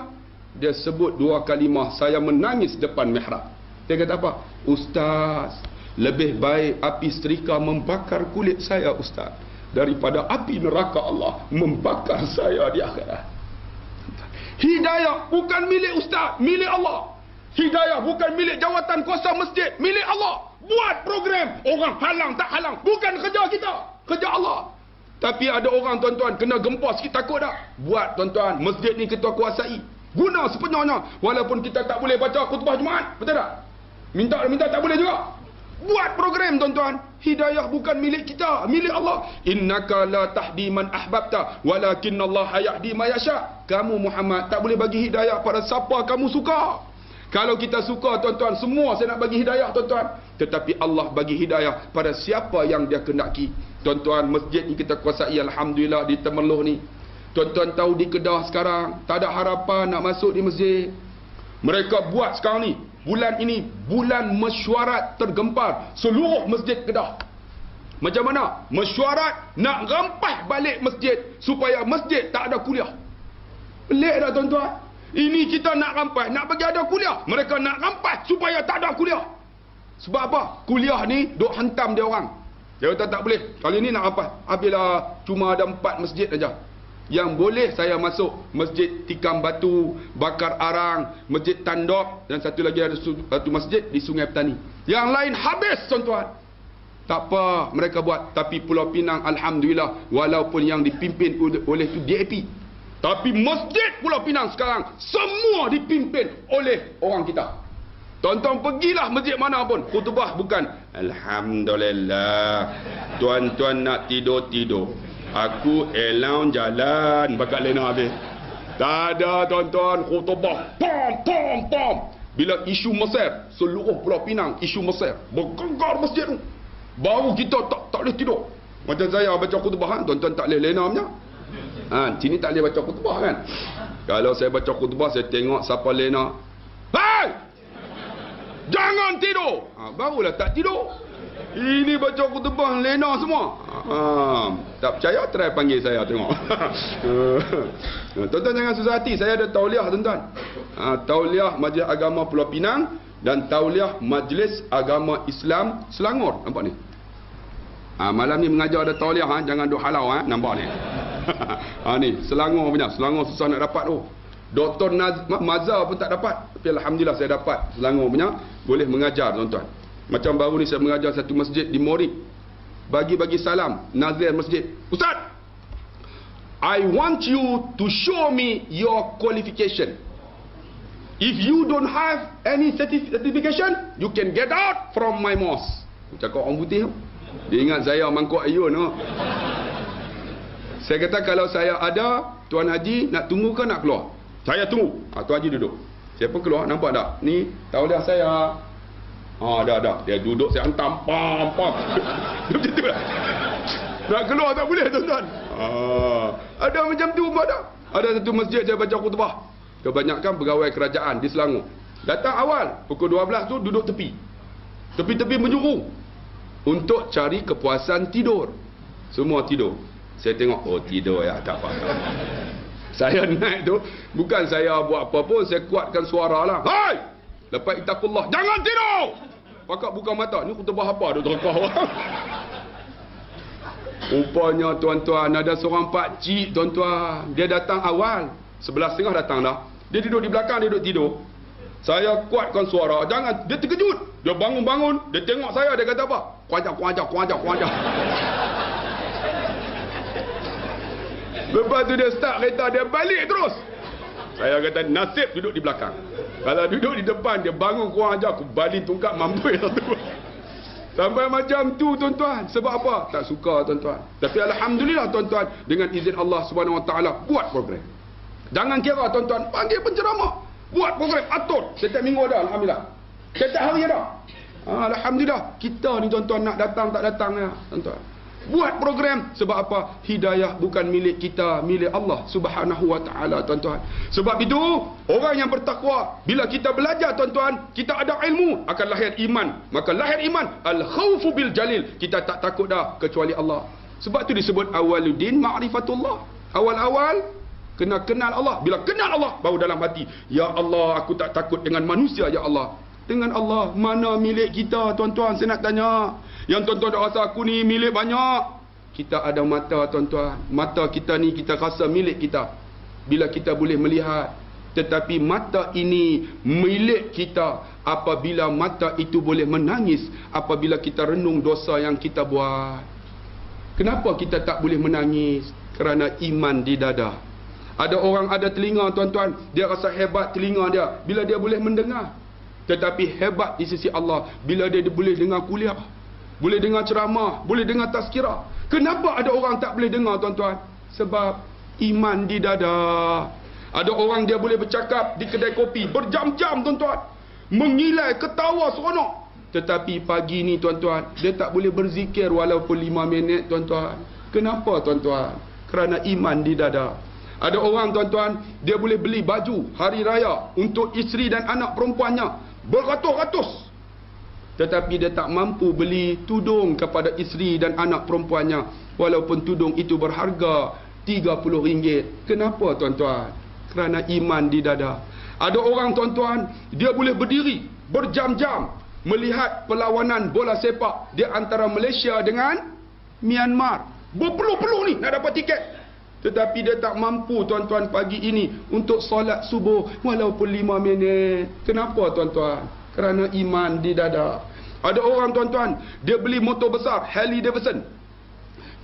[SPEAKER 1] Dia sebut 2 kalimah, saya menangis depan mihrab. Dia kata apa? Ustaz, lebih baik api setrika membakar kulit saya Ustaz, daripada api neraka Allah membakar saya di akhirat. Hidayah bukan milik Ustaz, milik Allah. Hidayah bukan milik jawatan kuasa masjid, milik Allah. Buat program. Orang halang tak halang, bukan kerja kita, kerja Allah. Tapi ada orang tuan-tuan kena gempar sikit, takut tak? Buat tuan-tuan, masjid ni kita kuasai. Guna sepenuhnya. Walaupun kita tak boleh baca khutbah Jumaat, betul tak? Minta tak boleh juga. Buat program tuan-tuan. Hidayah bukan milik kita, milik Allah. Innaka la tahdi man ahbabta walakinnallaha yahdi ma yasha. Kamu Muhammad tak boleh bagi hidayah pada siapa kamu suka. Kalau kita suka tuan-tuan, semua saya nak bagi hidayah tuan-tuan. Tetapi Allah bagi hidayah pada siapa yang dia kendaki. Tuan-tuan, masjid ni kita kuasai alhamdulillah di Temerloh ni. Tuan-tuan tahu di Kedah sekarang tak ada harapan nak masuk di masjid. Mereka buat sekarang ni, bulan ini bulan mesyuarat tergempar seluruh masjid Kedah. Macam mana? Mesyuarat nak rampas balik masjid supaya masjid tak ada kuliah. Pelik tak tuan-tuan? Ini kita nak rampas, nak bagi ada kuliah. Mereka nak rampas supaya tak ada kuliah. Sebab apa? Kuliah ni duk hantam dia orang. Dia kata tak boleh. Kali ni nak rampas. Habislah cuma ada 4 masjid saja yang boleh saya masuk. Masjid Tikam Batu, Bakar Arang, Masjid Tandok, dan satu lagi ada satu masjid di Sungai Petani. Yang lain habis tuan-tuan. Tak apa mereka buat. Tapi Pulau Pinang alhamdulillah, walaupun yang dipimpin oleh tu DAP, tapi masjid Pulau Pinang sekarang semua dipimpin oleh orang kita. Tuan-tuan pergilah masjid mana pun, khutbah bukan alhamdulillah, tuan-tuan nak tidur-tidur, aku elang jalan bakat lena habis. Tak ada tuan-tuan, khutbah pom. Bila isu Mesir, seluruh Pulau Pinang isu Mesir, bergegar masjid tu. Baru kita tak boleh tidur. Macam saya baca khutbah, tuan-tuan tak boleh lena punya. Sini tak boleh baca khutbah kan. Kalau saya baca khutbah, saya tengok siapa lena, hai, jangan tidur. Barulah tak tidur. Ini baca khutbah lena semua. Tak percaya, try panggil saya tengok. Tuan-tuan jangan susah hati. Saya ada tauliah tuan-tuan. Tauliah Majlis Agama Pulau Pinang dan tauliah Majlis Agama Islam Selangor. Nampak ni? Malam ni mengajar ada tauliah, jangan duk halau, nampak ni. Ni Selangor punya. Selangor susah nak dapat tu. Dr. Mazhar pun tak dapat. Tapi alhamdulillah saya dapat Selangor punya. Boleh mengajar tuan-tuan. Macam baru ni saya mengajar satu masjid di Morib. Bagi salam nazir masjid. Ustaz, I want you to show me your qualification. If you don't have any certification, you can get out from my mosque. Cakap orang putih tu. Dia ingat saya mangkuk ayun tu. Saya kata kalau saya ada, Tuan Haji nak tunggu ke nak keluar? Saya tunggu. Tuan Haji duduk. Saya pun keluar, nampak tak? Ni tauliah saya. Dah. Dia duduk, saya hantam. Pam. Dia macam tu lah. Nak keluar tak boleh tuan-tuan. Ada macam tu pun ada. Ada satu masjid saya baca khutbah. Kebanyakan pegawai kerajaan di Selangor. Datang awal, pukul 12 tu duduk tepi. Tepi-tepi menjuru. Untuk cari kepuasan tidur. Semua tidur. Saya tengok, tidur ya, tak apa. Saya naik tu, bukan saya buat apa pun, saya kuatkan suara lah. Hai! Lepas itakullah, jangan tidur! Pakak buka mata, ni khutbah apa tu terkau orang? Rupanya tuan-tuan, ada seorang pakcik tuan-tuan. Dia datang awal, 11.30 datang dah. Dia duduk di belakang, dia duduk tidur. Saya kuatkan suara, jangan, dia terkejut. Dia bangun-bangun, dia tengok saya, dia kata apa? Kuajak. Lepas tu dia start kereta, dia balik terus. Saya kata nasib duduk di belakang. Kalau duduk di depan, dia bangun kurang ajar, aku balik tungkap mampu satu. Sampai macam tu tuan-tuan. Sebab apa? Tak suka tuan-tuan. Tapi alhamdulillah tuan-tuan, dengan izin Allah Subhanahu Wa Taala buat program. Jangan kira tuan-tuan, panggil penceramah. Buat program, atur. Setiap minggu ada, alhamdulillah. Setiap hari ada. Alhamdulillah. Kita ni tuan-tuan nak datang tak datang ya, tuan-tuan. Buat program. Sebab apa? Hidayah bukan milik kita, milik Allah Subhanahu Wa Taala tuan-tuan. Sebab itu orang yang bertakwa, bila kita belajar tuan-tuan, kita ada ilmu, akan lahir iman. Maka lahir iman, al-khawfu bil jalil. Kita tak takut dah kecuali Allah. Sebab tu disebut awaluddin ma'rifatullah. Awal-awal kena kenal Allah. Bila kenal Allah, baru dalam hati, ya Allah, aku tak takut dengan manusia ya Allah. Dengan Allah, mana milik kita tuan-tuan? Saya nak tanya. Yang tuan-tuan dah rasa aku ni milik banyak. Kita ada mata tuan-tuan. Mata kita ni kita rasa milik kita. Bila kita boleh melihat, Tetapi mata ini milik kita apabila mata itu boleh menangis apabila kita renung dosa yang kita buat. Kenapa kita tak boleh menangis? Kerana iman di dada. Ada orang ada telinga, tuan-tuan, dia rasa hebat telinga dia bila dia boleh mendengar. Tetapi hebat di sisi Allah bila dia boleh dengar kuliah, boleh dengar ceramah, boleh dengar tazkirah. Kenapa ada orang tak boleh dengar, tuan-tuan? Sebab iman di dada. Ada orang dia boleh bercakap di kedai kopi berjam-jam, tuan-tuan, mengilai, ketawa, seronok. Tetapi pagi ni, tuan-tuan, dia tak boleh berzikir walaupun 5 minit, tuan-tuan. Kenapa, tuan-tuan? Kerana iman di dada. Ada orang, tuan-tuan, dia boleh beli baju hari raya untuk isteri dan anak perempuannya beratus-ratus. Tetapi dia tak mampu beli tudung kepada isteri dan anak perempuannya walaupun tudung itu berharga RM30. Kenapa, tuan-tuan? Kerana iman di dada. Ada orang, tuan-tuan, dia boleh berdiri berjam-jam melihat perlawanan bola sepak di antara Malaysia dengan Myanmar. Berpeluh-peluh ni nak dapat tiket. Tetapi dia tak mampu, tuan-tuan, pagi ini untuk solat subuh walaupun 5 minit. Kenapa, tuan-tuan? Kerana iman di dada. Ada orang, tuan-tuan, dia beli motor besar Harley Davidson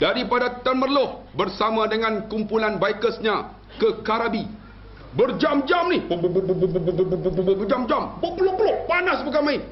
[SPEAKER 1] daripada Temerloh bersama dengan kumpulan bikersnya ke Karabi. Berjam-jam ni, berjam-jam, berpeluh-peluh, panas bukan main.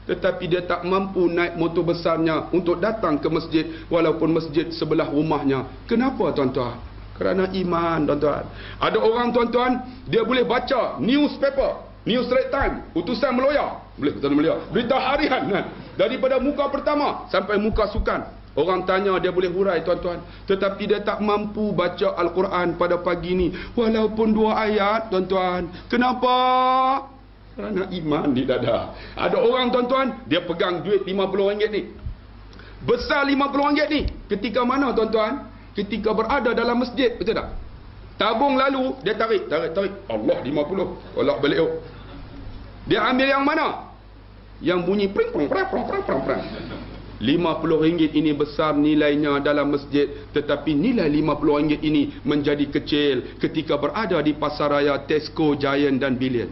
[SPEAKER 1] Tetapi dia tak mampu naik motor besarnya untuk datang ke masjid walaupun masjid sebelah rumahnya. Kenapa, tuan-tuan? Kerana iman, tuan-tuan. Ada orang, tuan-tuan, dia boleh baca newspaper, News Straits Times, utusan meloya, boleh utusan meloya, berita harian kan? Daripada muka pertama sampai muka sukan. Orang tanya, dia boleh hurai, tuan-tuan. Tetapi dia tak mampu baca Al-Quran pada pagi ni walaupun 2 ayat, tuan-tuan. Kenapa? Kerana iman di dada. Ada orang, tuan-tuan, dia pegang duit RM50 ni, besar RM50 ni. Ketika mana, tuan-tuan? Ketika berada dalam masjid, betul tak? Tabung lalu, dia tarik. Allah 50, tolak balik. Dia ambil yang mana? Yang bunyi pring pring pring pring pring pring. RM50 ini besar nilainya dalam masjid, tetapi nilai RM50 ini menjadi kecil ketika berada di pasaraya Tesco, Giant dan Billion.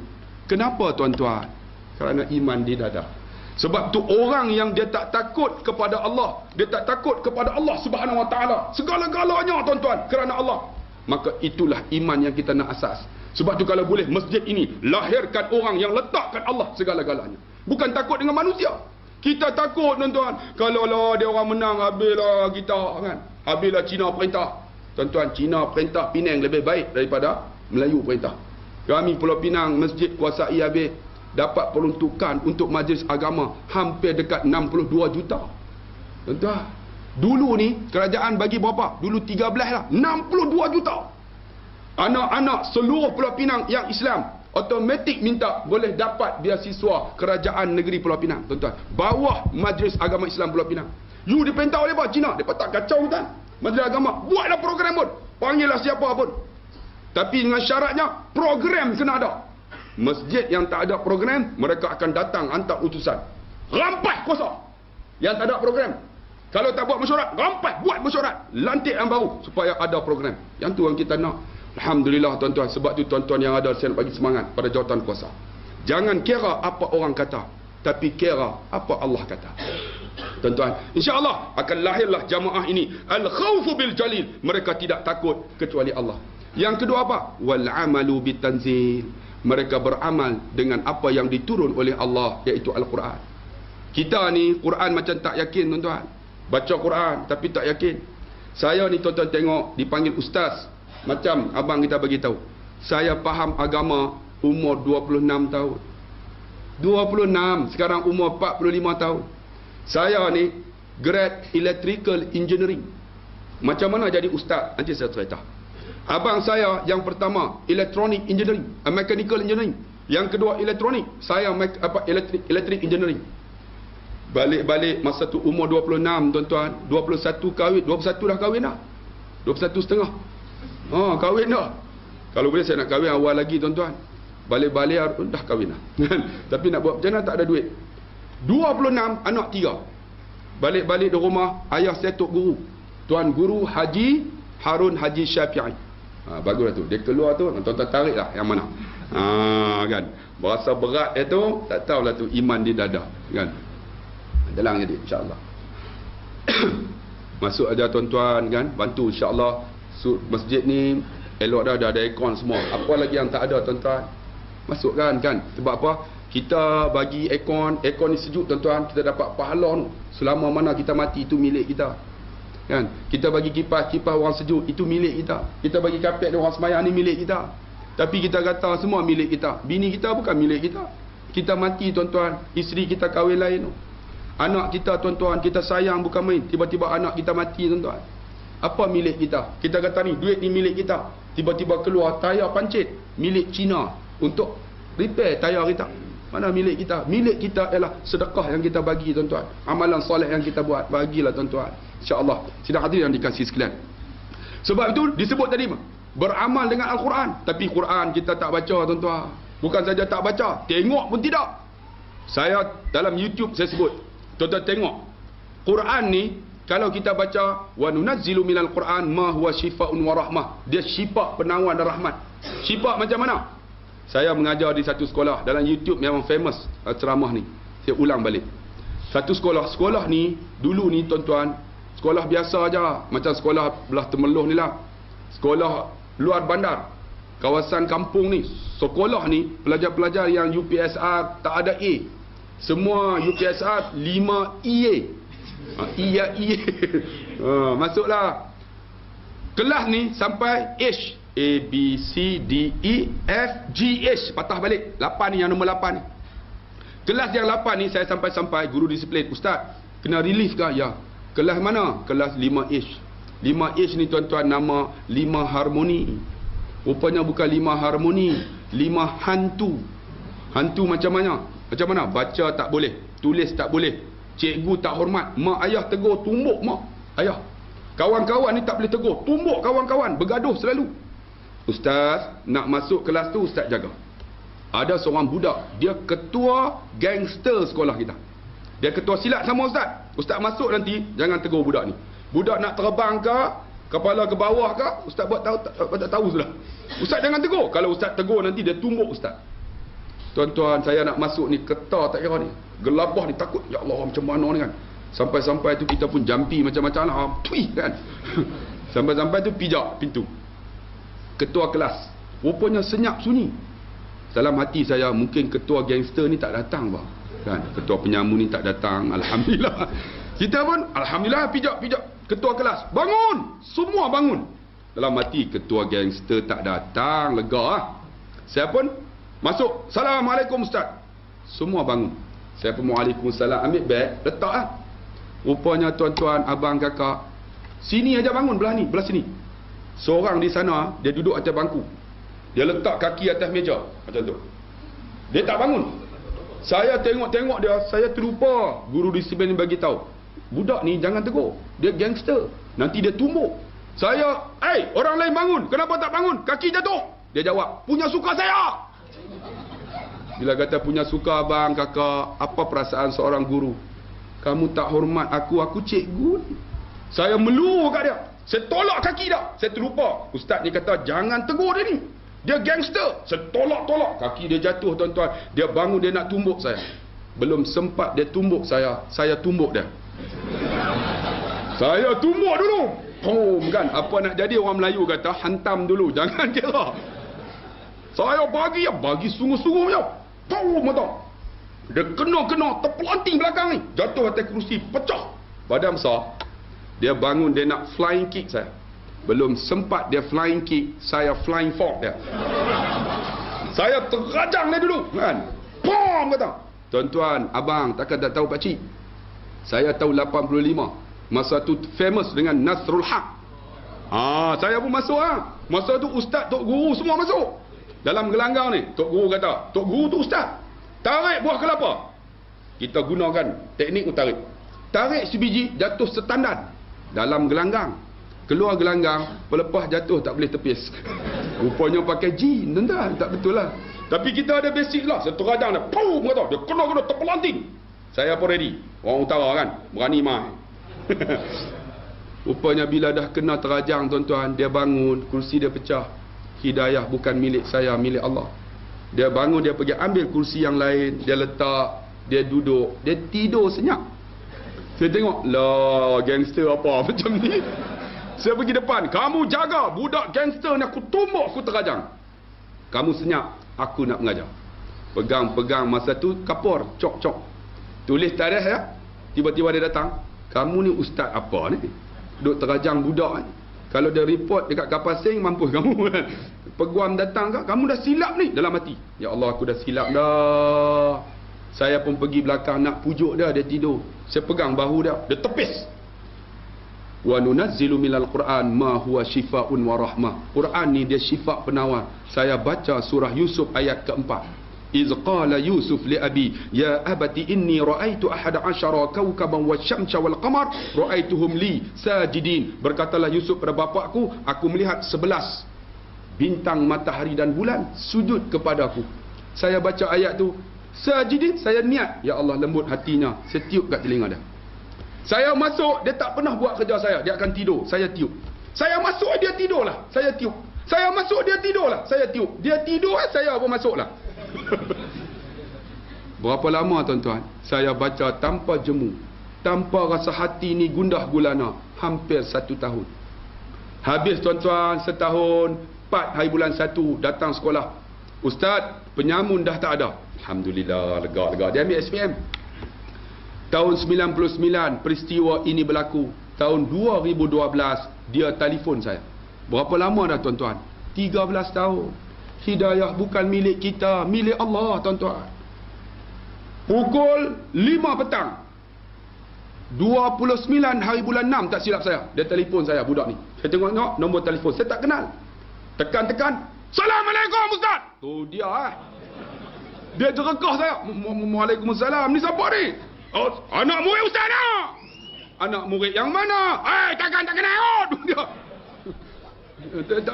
[SPEAKER 1] Kenapa, tuan-tuan? Kerana iman di dada. Sebab tu orang yang dia tak takut kepada Allah, dia tak takut kepada Allah Subhanahu Wa Taala, segala-galanya, tuan-tuan, kerana Allah, maka itulah iman yang kita nak asas. Sebab tu kalau boleh masjid ini lahirkan orang yang letakkan Allah segala-galanya, bukan takut dengan manusia. Kita takut, tuan-tuan, kalau lah dia orang menang, habislah kita kan, habislah Cina perintah. Tuan-tuan, Cina perintah Penang lebih baik daripada Melayu perintah. Kami Pulau Pinang masjid kuasai habis, dapat peruntukan untuk majlis agama hampir dekat 62 juta. Tuan-tuan, dulu ni kerajaan bagi berapa? Dulu 13 lah, 62 juta. Anak-anak seluruh Pulau Pinang yang Islam automatik minta boleh dapat beasiswa kerajaan negeri Pulau Pinang, tuan-tuan. Bawah Majlis Agama Islam Pulau Pinang. You diperintah oleh apa? Cina. Dia tak kacau, tuan. Majlis Agama, buatlah program pun. Panggillah siapa pun. Tapi dengan syaratnya program kena ada. Masjid yang tak ada program, mereka akan datang hantar utusan, rampas kuasa. Yang tak ada program, kalau tak buat mesyuarat, rampas buat mesyuarat, lantik yang baru supaya ada program. Yang tu yang kita nak. Alhamdulillah, tuan-tuan. Sebab tu, tuan-tuan yang ada, saya nak bagi semangat pada jawatan kuasa. Jangan kira apa orang kata, tapi kira apa Allah kata. Tuan-tuan, insya-Allah akan lahirlah jamaah ini al-khawfu bil jalil. Mereka tidak takut kecuali Allah. Yang kedua apa? Wal amalu bitanzil. Mereka beramal dengan apa yang diturun oleh Allah, iaitu Al-Quran. Kita ni Quran macam tak yakin, tuan-tuan. Baca Quran tapi tak yakin. Saya ni, tuan-tuan, tengok dipanggil ustaz, macam abang kita bagi tahu, saya faham agama umur 26 tahun. 26, sekarang umur 45 tahun. Saya ni grade electrical engineering. Macam mana jadi ustaz? Nanti saya cerita. Abang saya yang pertama electronic engineering, mechanical engineering. Yang kedua elektronik, saya electric engineering. Balik-balik masa tu umur 26, tuan-tuan, 21 kahwin, 21 dah kahwin dah. 21 setengah. Kahwin dah. Kalau boleh saya nak kahwin awal lagi, tuan-tuan. Balik-balik dah kahwin dah. Tapi nak buat macam mana, tak ada duit. 26, anak 3. Balik-balik di rumah, ayah saya tok guru. Tuan Guru Haji Harun Haji Syafi'i. Baguslah tu. Dia keluar tu, tuan-tuan tarik lah yang mana. Kan. Berasa berat itu, tak tahulah tu iman di dada, kan. Dalam jadi insya-Allah. Masuk aja tuan-tuan, kan. Bantu insya-Allah. Masjid ni elok dah, ada aircon semua. Apa lagi yang tak ada tuan-tuan? Masukkan, kan. Sebab apa? Kita bagi aircon ni sejuk tuan-tuan, kita dapat pahala tu. Selama mana kita mati itu milik kita. Kan? Kita bagi kipas orang sejuk, itu milik kita. Kita bagi kapet orang semayang ni milik kita. Tapi kita kata semua milik kita. Bini kita bukan milik kita. Kita mati tuan-tuan, isteri kita kahwin lain tu. Anak kita tuan-tuan, kita sayang bukan main. Tiba-tiba anak kita mati tuan-tuan. Apa milik kita? Kita kata ni, duit ni milik kita. Tiba-tiba keluar tayar pancit milik Cina untuk repair tayar kita. Mana milik kita? Milik kita ialah sedekah yang kita bagi tuan-tuan. Amalan soleh yang kita buat, bagilah tuan-tuan. InsyaAllah. Sidang hadirin yang dikasihi sekalian. Sebab itu disebut tadi beramal dengan Al-Quran. Tapi Quran kita tak baca tuan-tuan. Bukan saja tak baca, tengok pun tidak. Saya dalam YouTube saya sebut, tuan-tuan tengok. Quran ni kalau kita baca wa nunazzilu minal Quran ma huwa syifaa'un wa rahmah. Dia syifa, penawar dan rahmat. Syifa macam mana? Saya mengajar di satu sekolah dalam YouTube memang famous ceramah ni. Saya ulang balik. Satu sekolah ni dulu ni tuan-tuan, sekolah biasa aja, macam sekolah belah Temeloh ni lah. Sekolah luar bandar, kawasan kampung ni. Sekolah ni pelajar-pelajar yang UPSR tak ada A. Semua UPSR 5 EA. EA. Masuklah. Kelas ni sampai H. A, B, C, D, E, F, G, H. Patah balik 8 ni, yang nombor 8 ni. Kelas yang 8 ni saya sampai guru disiplin, Ustaz kena relief ke? Ya. Kelas mana? Kelas 5H. 5H ni tuan-tuan nama 5 harmoni. Rupanya bukan 5 harmoni, 5 hantu. Hantu macam mana? Macam mana? Baca tak boleh, tulis tak boleh, cikgu tak hormat, mak ayah tegur, tumbuk mak ayah. Kawan-kawan ni tak boleh tegur, tumbuk kawan-kawan, bergaduh selalu. Ustaz nak masuk kelas tu, Ustaz jaga. Ada seorang budak, dia ketua gangster sekolah kita. Dia ketua silat sama Ustaz. Ustaz masuk nanti, jangan tegur budak ni. Budak nak terbang ke, kepala ke bawah ke, Ustaz buat tak tahu sudah. Ustaz jangan tegur. Kalau Ustaz tegur nanti dia tumbuk Ustaz. Tuan-tuan, saya nak masuk ni, ketar tak kira ni. Gelabah ni, takut. Ya Allah, macam mana ni kan. Sampai-sampai tu kita pun jampi macam-macam lah. Kan. Sampai-sampai tu pijak pintu. Ketua kelas. Rupanya senyap sunyi. Dalam hati saya, mungkin ketua gangster ni tak datang bah. Kan? Ketua penyamu ni tak datang. Alhamdulillah. Kita pun, Alhamdulillah, pijak-pijak. Ketua kelas, bangun. Semua bangun. Dalam hati, ketua gangster tak datang. Lega lah. Saya pun masuk. Assalamualaikum Ustaz. Semua bangun. Saya pun Waalaikumsalam. Ambil beg, letak lah. Rupanya tuan-tuan, abang, kakak, sini aja bangun, belah ni, belah sini. Seorang di sana, dia duduk atas bangku. Dia letak kaki atas meja macam tu. Dia tak bangun. Saya tengok-tengok dia, saya terlupa. Guru disiplin bagi tahu, budak ni jangan tegur, dia gangster, nanti dia tumbuk. Saya, orang lain bangun, kenapa tak bangun? Kaki jatuh. Dia jawab, punya suka saya. Bila kata punya suka abang, kakak, apa perasaan seorang guru? Kamu tak hormat aku cikgu. Saya melu kat dia. Saya tolak kaki dia. Saya terlupa. Ustaz ni kata jangan tegur dia ni. Dia gangster. Saya tolak. Kaki dia jatuh tuan-tuan. Dia bangun, dia nak tumbuk saya. Belum sempat dia tumbuk saya tumbuk dia. Saya tumbuk dulu. Kan. Apa nak jadi orang Melayu kata, hantam dulu. Jangan kira. Saya bagi sungguh-sungguh punya. Mata. Dia kena terpelanting belakang ni. Jatuh atas kerusi, pecah. Badan besar. Dia bangun, dia nak flying kick saya. Belum sempat dia flying kick, saya flying fork dia. Saya terajang dia dulu kan. Pom kata. Tuan-tuan, abang takkan tak tahu pakcik. Saya tahun 85. Masa tu famous dengan Nasrul Haq. Saya pun masuk ah. Masa tu ustaz, tok guru semua masuk. Dalam gelanggang ni, tok guru kata, tok guru tu ustaz, tarik buah kelapa. Kita gunakan teknik tarik. Tarik sebiji, jatuh setandan dalam gelanggang. Keluar gelanggang, pelepas jatuh tak boleh tepis. Rupanya pakai jin, tuan-tuan. Tak betul lah. Tapi kita ada basic lah. Saya terajang dia, pum kata, dia kena terpelanting. Saya pun ready. Orang utara kan, berani mai. Rupanya bila dah kena terajang tuan-tuan, dia bangun, kursi dia pecah. Hidayah bukan milik saya, milik Allah. Dia bangun, dia pergi ambil kursi yang lain, dia letak, dia duduk, dia tidur senyap. Saya tengok, lah gangster apa macam ni. Saya pergi depan, kamu jaga budak gangster ni, aku tumbuk, aku terajang. Kamu senyap, aku nak mengajar. Pegang masa tu kapur, cok. Tulis tarikh ya. Tiba-tiba dia datang, kamu ni ustaz apa ni? Duk terajang budak ni. Kalau dia report dekat kapal sing, mampus kamu. Peguam datang kak, kamu dah silap ni. Dalam hati, ya Allah aku dah silap dah. Saya pun pergi belakang nak pujuk dia tidur. Saya pegang bahu dia tepis. Wa nunazzilu minal Quran ma huwa shifaa'un wa rahmah. Quran ni dia syifa penawar. Saya baca surah Yusuf ayat keempat. Iz qala Yusuf li abi ya abati inni ra'aitu ahada asyara kawkaban wasyamsa wal qamar ra'aituhum li sajidin. Berkatalah Yusuf kepada bapakku, aku melihat 11 bintang, matahari dan bulan sujud kepadaku. Saya baca ayat tu sajidin, saya niat, ya Allah lembut hatinya, saya tiup kat telinga dia. Saya masuk, dia tak pernah buat kerja saya, dia akan tidur, saya tiup. Saya masuk, dia tidurlah, saya tiup. Saya masuk, dia tidurlah, saya tiup. Dia tidur, saya pun masuklah. Berapa lama tuan-tuan saya baca tanpa jemu, tanpa rasa hati ni gundah gulana? Hampir 1 tahun. Habis tuan-tuan, setahun 4 hari bulan 1 datang sekolah, ustaz penyamun dah tak ada. Alhamdulillah, lega. Dia ambil SPM. Tahun 99 peristiwa ini berlaku. Tahun 2012 dia telefon saya. Berapa lama dah tuan-tuan? 13 tahun. Hidayah bukan milik kita, milik Allah tuan-tuan. Pukul 5 petang 29 hari bulan 6 tak silap saya, dia telefon saya, budak ni. Saya tengok nombor telefon, saya tak kenal. Tekan, Assalamualaikum ustaz. Tu dia Dia jerekah saya. Waalaikumsalam. Ni siapa ni? Oh, anak murid ustaz nak. Anak murid yang mana? Takkan tak kenal. Dia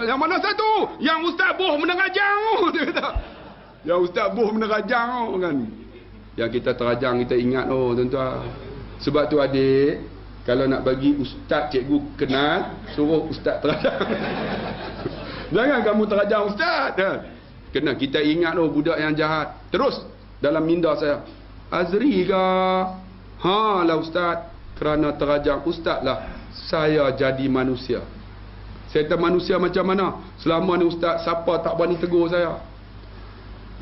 [SPEAKER 1] yang mana satu? Yang ustaz boh menerajang. Dia kata. Yang ustaz boh menerajang kan. Yang kita terajang kita ingat tuan-tuan. Sebab tu adik, kalau nak bagi ustaz cikgu kenal, suruh ustaz terajang. Jangan kamu terajang ustaz. Kena kita ingat budak yang jahat. Terus dalam minda saya, Azri ke? Lah ustaz, kerana terajang ustaz lah saya jadi manusia. Saya kata manusia macam mana? Selama ni ustaz, siapa tak berani tegur saya?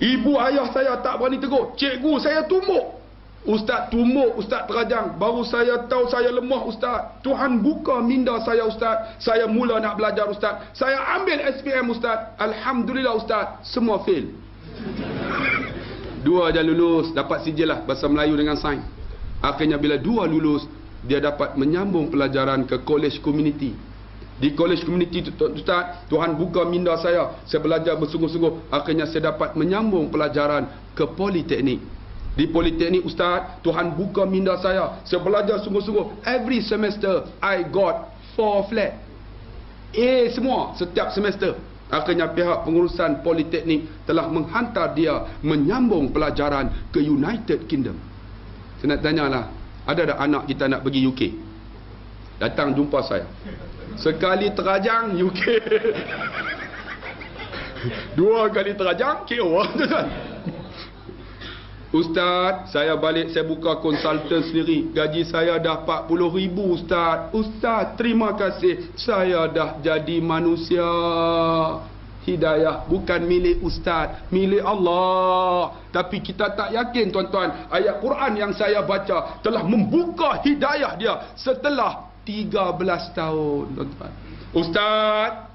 [SPEAKER 1] Ibu ayah saya tak berani tegur. Cikgu saya tumbuk. Ustaz tumbuk, ustaz terajang. Baru saya tahu saya lemah ustaz. Tuhan buka minda saya ustaz. Saya mula nak belajar ustaz. Saya ambil SPM ustaz. Alhamdulillah ustaz, semua fail. 2 je lulus, dapat sijil lah bahasa Melayu dengan sains. Akhirnya bila 2 lulus, dia dapat menyambung pelajaran ke college community. Di college community ustaz, Tuhan buka minda saya. Saya belajar bersungguh-sungguh. Akhirnya saya dapat menyambung pelajaran ke politeknik. Di politeknik ustaz, Tuhan buka minda saya. Saya belajar sungguh-sungguh. Every semester I got 4 flat. A semua setiap semester. Akhirnya pihak pengurusan politeknik telah menghantar dia menyambung pelajaran ke United Kingdom. Saya nak tanyalah, ada tak anak kita nak pergi UK? Datang jumpa saya. Sekali terajang UK. 2 kali terajang KO. Ustaz, saya balik, saya buka konsultan sendiri. Gaji saya dah 40,000 ustaz. Ustaz, terima kasih. Saya dah jadi manusia. Hidayah bukan milik ustaz, milik Allah. Tapi kita tak yakin tuan-tuan, ayat Quran yang saya baca telah membuka hidayah dia setelah 13 tahun tuan-tuan. Ustaz,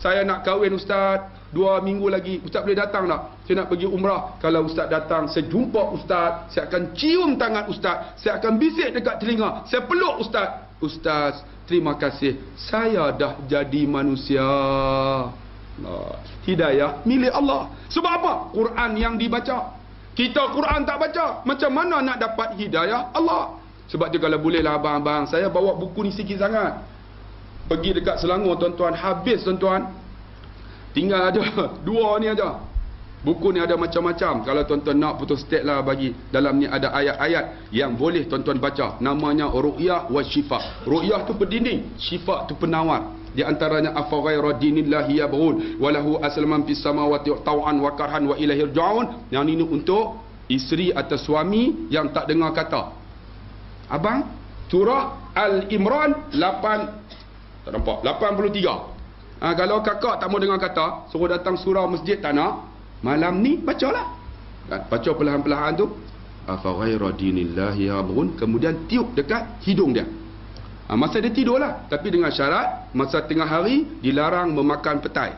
[SPEAKER 1] saya nak kahwin ustaz. 2 minggu lagi, ustaz boleh datang tak? Saya nak pergi umrah. Kalau ustaz datang, saya jumpa ustaz. Saya akan cium tangan ustaz. Saya akan bisik dekat telinga. Saya peluk ustaz. Ustaz, terima kasih. Saya dah jadi manusia. Hidayah milik Allah. Sebab apa? Quran yang dibaca. Kita Quran tak baca, macam mana nak dapat hidayah Allah? Sebab tu kalau bolehlah abang-abang, saya bawa buku ni sikit sangat. Pergi dekat Selangor tuan-tuan, habis tuan-tuan. Tinggal aja 2 ni aja. Buku ni ada macam-macam. Kalau tuan-tuan nak putus state lah bagi. Dalam ni ada ayat-ayat yang boleh tuan-tuan baca. Namanya Ru'yah wa Syifa. Ru'yah tu pendinding, Syifa tu penawar. Di antaranya afa ghaira dinillahi yabghun wa lahu aslaman fis samawati taw'an wa karhan wa ilaihi rja'un. Yang ini untuk isteri atau suami yang tak dengar kata. Abang, surah Al-Imran 8 tak nampak 83. Kalau kakak tak mau dengar kata, suruh datang surau masjid tak nak, malam ni bacalah. Baca perlahan-perlahan tu. Afa ghaira dinillahi yabghun, kemudian tiup dekat hidung dia. Masa dia tidur lah, tapi dengan syarat masa tengah hari dilarang memakan petai.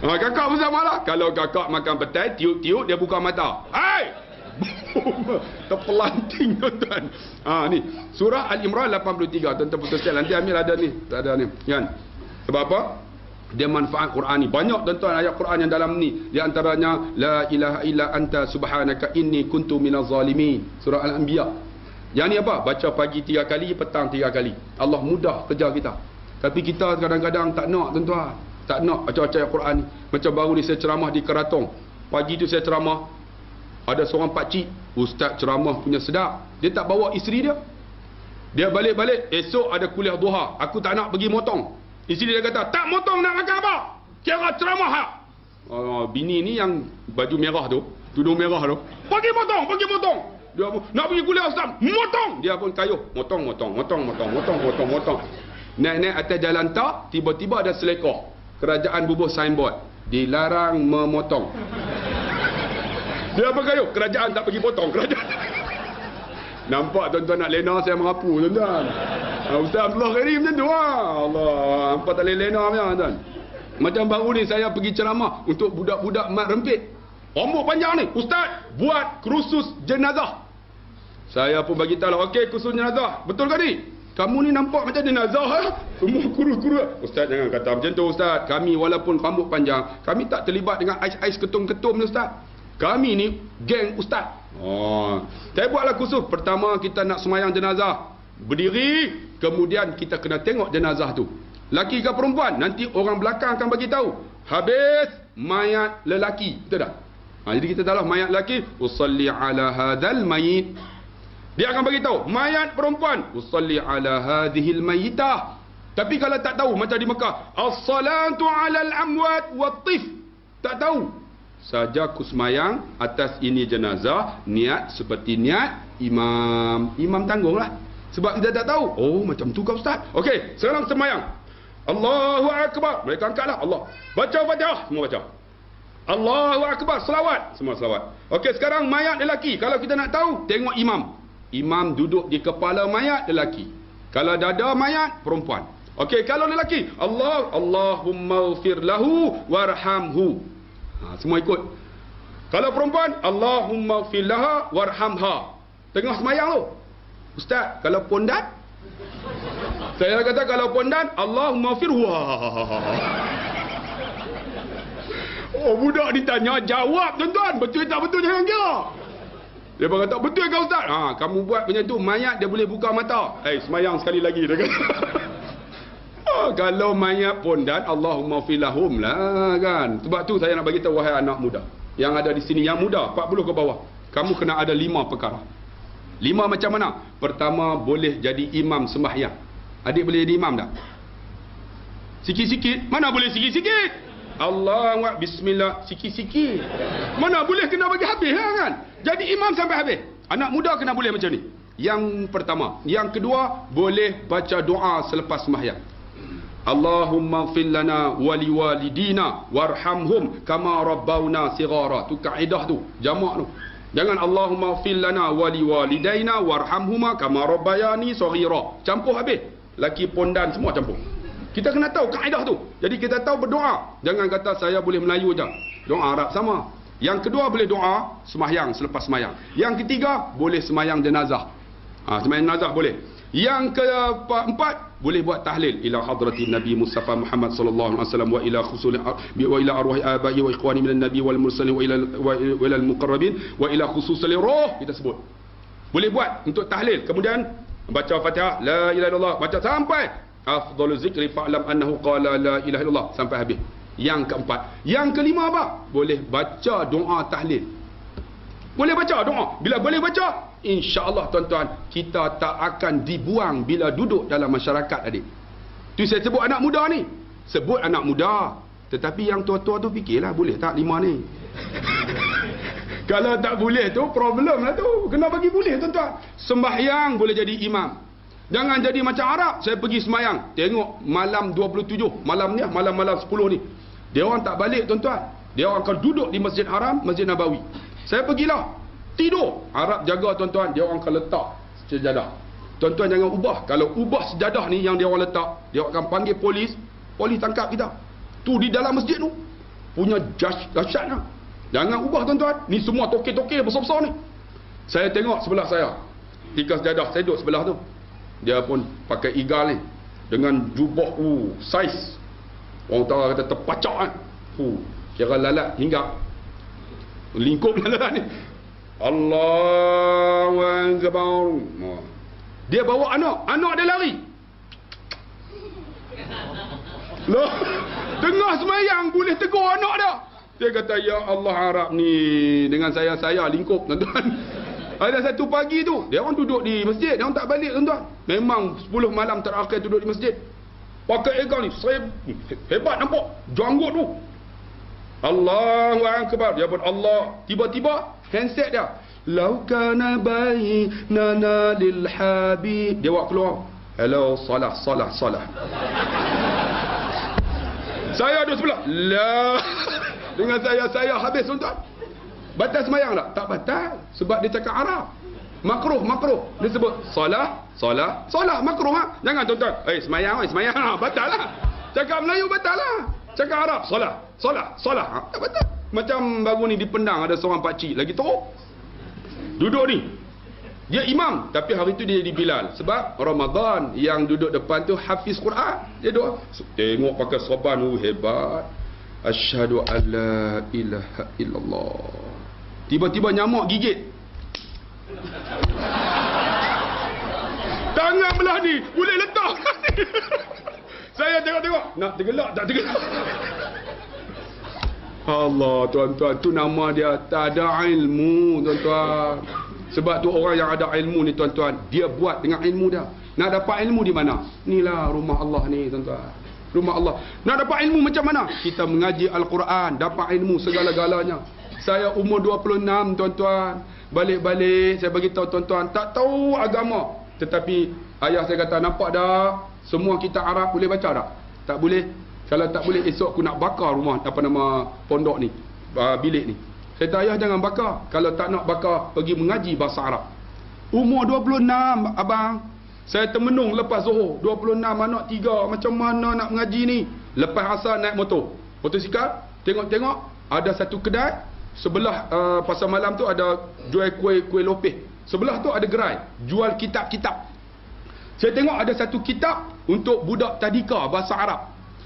[SPEAKER 1] Kakak pun sama lah. Kalau kakak makan petai, tiup-tiup dia buka mata. Hai! Terpelanting tuan-tuan. Ni surah Al-Imran 83. Tuan-tuan putus cek nanti ambil ada ni. Tak ada ni kan. Sebab apa? Dia manfaat Quran ni. Banyak tuan-tuan ayat Quran yang dalam ni. Di antaranya la ilaha illa anta subhanaka inni kuntu minaz zalimin. Surah Al-Anbiya. Yang ni apa? Baca pagi 3 kali, petang 3 kali. Allah mudah kerja kita. Tapi kita kadang-kadang tak nak tuan-tuan. Tak nak baca-baca ayat Quran ni. Macam baru ni saya ceramah di Keratong. Pagi tu saya ceramah. Ada seorang pakcik, ustaz ceramah punya sedap. Dia tak bawa isteri dia. Dia balik-balik, esok ada kuliah duha. Aku tak nak pergi motong. Isteri dia kata, tak motong nak makan apa? Kira ceramah ha? Bini ni yang baju merah tu, tudung merah tu, pergi motong, pergi motong. Dia pun, nak pergi kuliah ustaz, motong. Dia pun kayuh, motong. Naik-naik atas jalan tak, tiba-tiba ada selekor. Kerajaan bubuh signboard, dilarang memotong. Dia apa kayu? Kerajaan tak pergi potong. Kerajaan. Nampak tuan-tuan nak lena saya merapu tuan-tuan. Ustaz Abdullah Karim macam tu lah. Allah, nampak tak boleh lena macam tuan. Macam baru ni saya pergi ceramah untuk budak-budak mat rempit. Rambut panjang ni. Ustaz, buat kursus jenazah. Saya pun bagi tahu lah, okey kursus jenazah. Betul ke ni? Kamu ni nampak macam jenazah ha? Semua kurus-kurus. Ustaz jangan kata macam tu Ustaz. Kami walaupun rambut panjang, kami tak terlibat dengan ais-ais ketum-ketum ni Ustaz. Kami ni geng ustaz. Saya buatlah kursus. Pertama kita nak semayang jenazah. Berdiri, kemudian kita kena tengok jenazah tu. Laki ke perempuan? Nanti orang belakang akan bagi tahu. Habis mayat lelaki. Betul tak? Jadi kita tahu mayat lelaki, usalli ala hadzal mayit. Dia akan bagi tahu mayat perempuan, usalli ala hadhil mayitah. Tapi kalau tak tahu macam di Mekah, as-salatu ala al-amwat wat-tif. Tak tahu. Saja ku semayang atas ini jenazah, niat seperti niat imam. Imam tangguhlah. Sebab kita tak tahu. Oh, macam tu kau ustaz. Okey, sekarang semayang. Allahu akbar. Mereka angkatlah Allah. Baca Fatihah, semua baca. Allahu akbar, selawat, semua selawat. Okey, sekarang mayat lelaki. Kalau kita nak tahu, tengok imam. Imam duduk di kepala mayat lelaki. Kalau dada mayat perempuan. Okey, kalau lelaki, Allahumma ighfir lahu warhamhu. Semua ikut. Kalau perempuan, Allahumma ighfir laha warhamha. Tengah semayang tu. Ustaz, kalau pondan? Saya kata kalau pondan, Allahumma ighfir budak ditanya, jawab tuan-tuan. Betul tak betul jangan kira. Dia pun kata, betul ke Ustaz? Kamu buat macam tu, mayat dia boleh buka mata. Semayang sekali lagi. Dia kata. Kalau mayat pondan, Allahumma filahum lah kan. Sebab tu saya nak bagi tahu wahai anak muda yang ada di sini, yang muda 40 ke bawah, kamu kena ada 5 perkara. 5 macam mana? Pertama, boleh jadi imam sembahyang. Adik boleh jadi imam tak? Sikit-sikit. Mana boleh sikit-sikit? Allah bismillah sikit-sikit. Mana boleh kena bagi habis lah kan? Jadi imam sampai habis. Anak muda kena boleh macam ni. Yang pertama. Yang kedua, boleh baca doa selepas sembahyang. Allahumma ighfir lana wa liwalidina warhamhum kama rabbawna sighara. Tu kaedah tu, jamak tu. Jangan Allahumma ighfir lana wa liwalidaina warhamhuma kama rabbayani saghira. Campur habis. Laki pondan semua campur. Kita kena tahu kaedah tu. Jadi kita tahu berdoa. Jangan kata saya boleh Melayu je. Doa Arab sama. Yang kedua, boleh doa sembahyang selepas sembahyang. Yang ketiga, boleh sembahyang jenazah. Sembahyang jenazah boleh. Yang keempat, boleh buat tahlil ila hadratin Nabi Mustafa Muhammad sallallahu alaihi wasallam wa ila khusul wa ila arwah abai wa ikhwani minan nabi wal mursalin wa ila al muqarrabin wa ila khususil ruh. Kita sebut. Boleh buat untuk tahlil. Kemudian baca Fatihah, la ilaha illallah, baca sampai afdhalul zikri fa'lam annahu qala la ilaha illallah sampai habis. Yang keempat. Yang kelima apa? Boleh baca doa tahlil. Boleh baca doa. Bila boleh baca, insya-Allah tuan-tuan, kita tak akan dibuang bila duduk dalam masyarakat adik. Tu saya sebut anak muda ni. Sebut anak muda. Tetapi yang tua-tua tu fikirlah, boleh tak 5 ni? Kalau tak boleh tu problem lah tu. Kena bagi boleh tuan-tuan. Sembahyang boleh jadi imam. Jangan jadi macam Arab. Saya pergi sembahyang, tengok malam 27, malam ni, malam 10 ni, dia orang tak balik tuan-tuan. Dia orang akan duduk di Masjid Haram, Masjid Nabawi. Saya pergilah, tidur. Arab jaga tuan-tuan, dia orang akan letak sejadah. Tuan-tuan jangan ubah. Kalau ubah sejadah ni yang dia orang letak, dia akan panggil polis. Polis tangkap kita. Tu di dalam masjid tu punya dahsyat lah. Jangan ubah tuan-tuan. Ni semua tokek-tokek besar-besar ni. Saya tengok sebelah saya, tiga sejadah, saya duduk sebelah tu. Dia pun pakai igal ni, dengan jubah saiz. Orang tahu kata terpacak kan. Kira lalat hinggap. Lingkup lalat ni. Allahu Akbar. Dia bawa anak dia lari. Loh, tengah semayang boleh tegur anak dia. Dia kata, ya Allah, Arab ni dengan saya lingkup tuan-tuan. Ada satu pagi tu, dia orang duduk di masjid, dia orang tak balik tuan-tuan. Memang 10 malam terakhir duduk di masjid. Pakai egal ni, saya hebat nampak, janggut tu. Allahu Akbar. Dia pun Allah. Tiba-tiba handset dia, lau kana bainana lil habib. Dia buat keluar, hello, salah. Saya duduk sebelah. Lah. Dengan saya habis tuan-tuan. Batal semayang tak? Tak batal. Sebab dia cakap Arab. Makruh. Dia sebut salah, makruh ha? Jangan tuan-tuan, semayang. Batal lah. Cakap Melayu batal lah. Cakap Arab, salah. Tak batal. Macam baru ni di Penang ada seorang pakcik lagi teruk. Duduk ni, dia imam, tapi hari tu dia jadi Bilal. Sebab Ramadan, yang duduk depan tu hafiz Quran. Dia doa, tengok pakai sorban, hebat. Asyhadu an la ilaha illallah. Tiba-tiba nyamuk gigit. Tangan belah ni boleh letak. Saya tengok. Nak tergelak tak tergelak. Allah tuan-tuan, tu nama dia tak ada ilmu tuan-tuan. Sebab tu orang yang ada ilmu ni tuan-tuan, dia buat dengan ilmu dia. Nak dapat ilmu di mana? Inilah rumah Allah ni tuan-tuan. Rumah Allah. Nak dapat ilmu macam mana? Kita mengaji Al-Quran, dapat ilmu segala-galanya. Saya umur 26 tuan-tuan. Balik-balik saya bagi tahu tuan-tuan, tak tahu agama. Tetapi ayah saya kata, nampak dah, semua kita Arab boleh baca tak? Tak boleh. Kalau tak boleh, esok aku nak bakar rumah, apa nama pondok ni, bilik ni. Saya kata, ayah jangan bakar. Kalau tak nak bakar, pergi mengaji bahasa Arab. Umur 26 abang. Saya termenung lepas Zuhur, 26 anak 3, macam mana nak mengaji ni? Lepas asar naik motosikal, tengok-tengok ada satu kedai sebelah pasar malam tu ada jual kuih lopeh. Sebelah tu ada gerai jual kitab-kitab. Saya tengok ada satu kitab untuk budak tadika bahasa Arab.